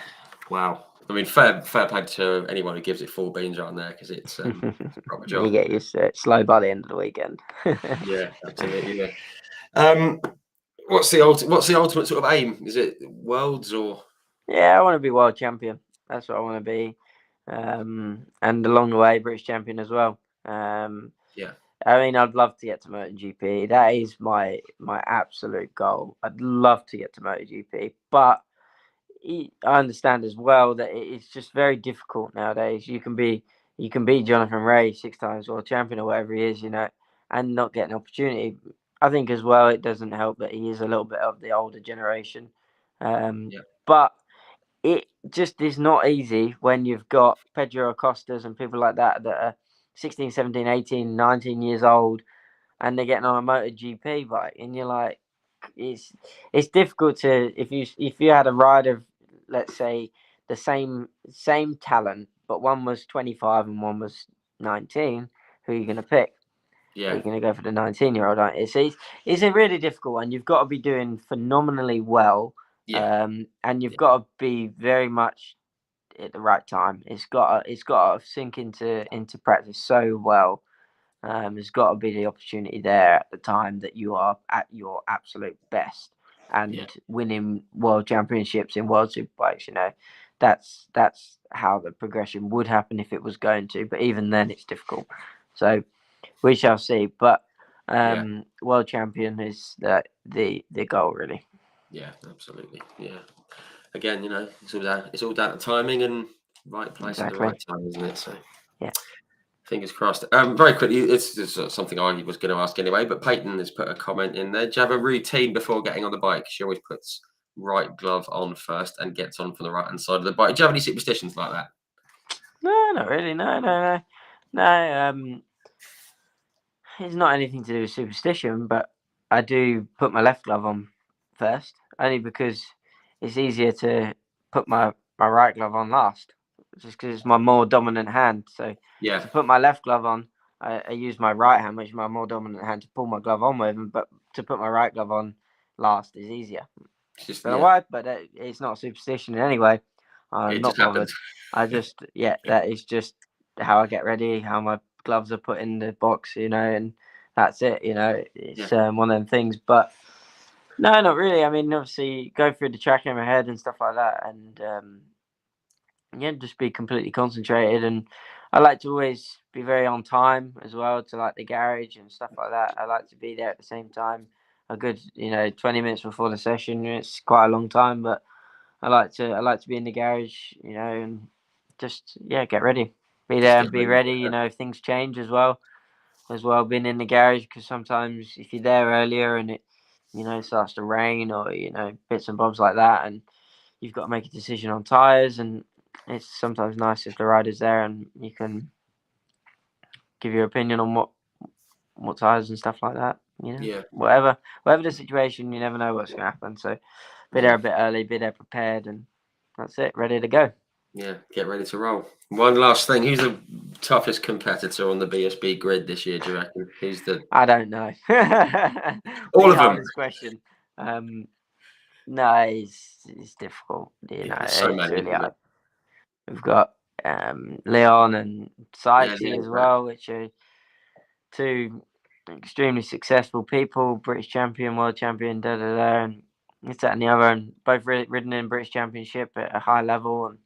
wow. I mean, fair play to anyone who gives it full beans on there, because it's a proper job. You get used to it. Slow by the end of the weekend. Yeah, absolutely. Yeah. What's the ultimate sort of aim? Is it worlds or? Yeah, I want to be world champion. That's what I want to be. And along the way, British champion as well. Yeah. I mean, I'd love to get to MotoGP. That is my absolute goal. I'd love to get to MotoGP, but I understand as well that it's just very difficult nowadays. You can be Jonathan Rea 6 times world champion or whatever he is, and not get an opportunity. I think as well, it doesn't help that he is a little bit of the older generation. Yeah. But it just is not easy when you've got Pedro Acostas and people like that are 16, 17, 18, 19 years old, and they're getting on a MotoGP bike, and you're like, it's difficult to if you had a rider, let's say the same talent, but one was 25 and one was 19, who are you going to pick? Yeah. You're going to go for the 19-year-old, aren't you? So it's a really difficult one. You've got to be doing phenomenally well, and you've got to be very much at the right time. It's got to sink into practice so well. There's got to be the opportunity there at the time that you are at your absolute best and winning world championships in world superbikes. You know, that's how the progression would happen if it was going to. But even then, it's difficult. So we shall see. But world champion is the goal, really. Yeah, absolutely. Yeah. Again, you know, it's all down to timing and right place at the right time, isn't it? So yeah. Fingers crossed. Very quickly, it's something I was going to ask anyway, but Peyton has put a comment in there. Do you have a routine before getting on the bike? She always puts right glove on first and gets on from the right hand side of the bike. Do you have any superstitions like that? No, not really. No. It's not anything to do with superstition, but I do put my left glove on first, only because it's easier to put my right glove on last, just because it's my more dominant hand. So to put my left glove on, I use my right hand, which is my more dominant hand, to pull my glove on with, but to put my right glove on last is easier. Don't know why, but it's not superstition in any way. I'm not bothered. I just, that is just how I get ready, how my gloves are put in the box, you know, and that's it, you know. It's one of them things. But no, not really. I mean, obviously, go through the track in my head and stuff like that, and just be completely concentrated. And I like to always be very on time as well to like the garage and stuff like that. I like to be there at the same time. A good, 20 minutes before the session. It's quite a long time, but I like to be in the garage, and just get ready. Be there and be ready. If things change as well being in the garage, because sometimes if you're there earlier and it starts to rain or bits and bobs like that, and you've got to make a decision on tires, and it's sometimes nice if the rider's there and you can give your opinion on what tires and stuff like that. Whatever the situation, you never know what's going to happen. So be there a bit early, be there prepared, and that's it, ready to go. Yeah, get ready to roll. One last thing: who's the toughest competitor on the BSB grid this year? Do you reckon? Who's the? I don't know. All of them. This question. No, it's difficult. So many. Really hard. We've got Leon and Saiti as well, which are two extremely successful people, British champion, world champion, and this, that, and the other, and both ridden in British Championship at a high level, and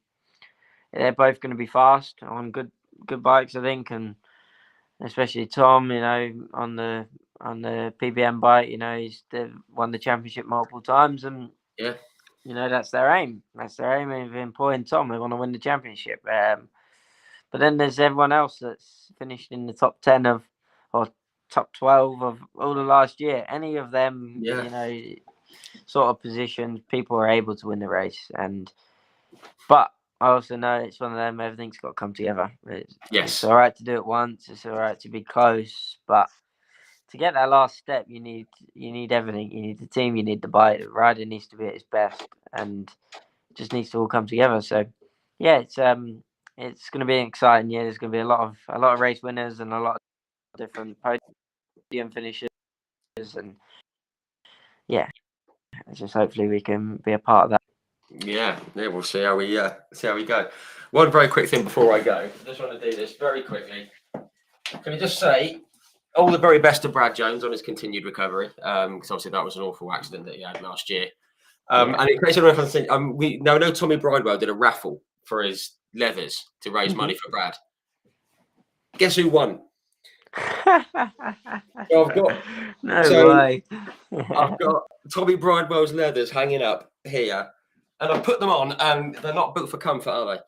they're both going to be fast on good bikes, I think, and especially Tom, on the PBM bike, he's won the championship multiple times, and that's their aim. That's their aim of employing Tom. They want to win the championship. But then there's everyone else that's finished in the top 10 or top 12 of all the last year. Any of them, sort of positions, people are able to win the race. But I also know it's one of them, everything's got to come together. It's all right to do it once. It's all right to be close. But to get that last step, you need everything. You need the team, you need the bike. The rider needs to be at his best, and it just needs to all come together. So, it's going to be an exciting year. There's going to be a lot of race winners and a lot of different podium finishes, and just hopefully we can be a part of that. Yeah, we'll see how we go. One very quick thing before I go. I just want to do this very quickly. Can you just say all the very best to Brad Jones on his continued recovery? Because obviously that was an awful accident that he had last year. And in case anyone hasn't seen, we know Tommy Bridewell did a raffle for his leathers to raise money for Brad. Guess who won? I've got Tommy Bridewell's leathers hanging up here, and I've put them on, and they're not built for comfort, are they?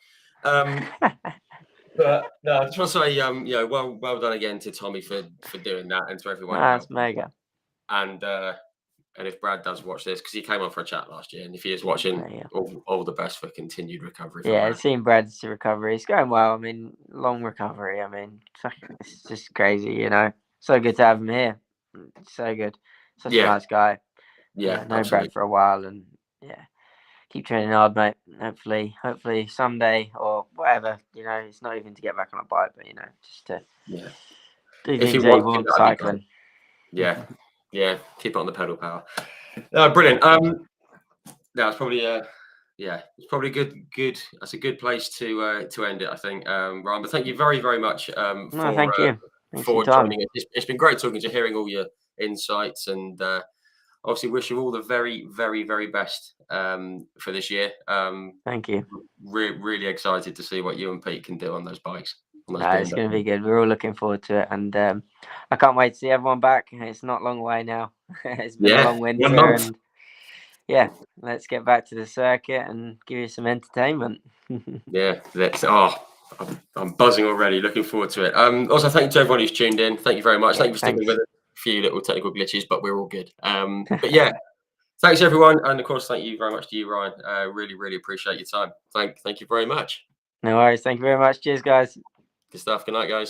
But no, I just want to say, well done again to Tommy for doing that, and to everyone. That's mega. And if Brad does watch this, because he came on for a chat last year, and if he is watching, all the best for continued recovery. Yeah, I've seen Brad's recovery. It's going well. I mean, long recovery. I mean, it's just crazy, you know. So good to have him here. So good. Such a nice guy. Yeah, known Brad for a while, and keep training hard, mate. Hopefully someday or whatever. You know, it's not even to get back on a bike, but you know, just to do if things you want cycling. Yeah, keep it on the pedal power. Brilliant. That's probably it's probably good. That's a good place to end it, I think, Ryan. But thank you very, very much thank you. Thanks for for your time. joining us. It's been great talking to you, hearing all your insights, and obviously wish you all the very, very, very best for this year. Thank you. Really excited to see what you and Pete can do on those bikes. It's going to be good. We're all looking forward to it, and I can't wait to see everyone back. It's not long away now. It's been a long winter, and let's get back to the circuit and give you some entertainment. I'm buzzing already. Looking forward to it. Also, thank you to everyone who's tuned in. Thank you very much. Thank you for sticking with us. A few little technical glitches, but we're all good. But yeah, thanks everyone, and of course, thank you very much to you, Ryan. Really, really appreciate your time. Thank you very much. No worries. Thank you very much. Cheers, guys. Good stuff. Good night, guys.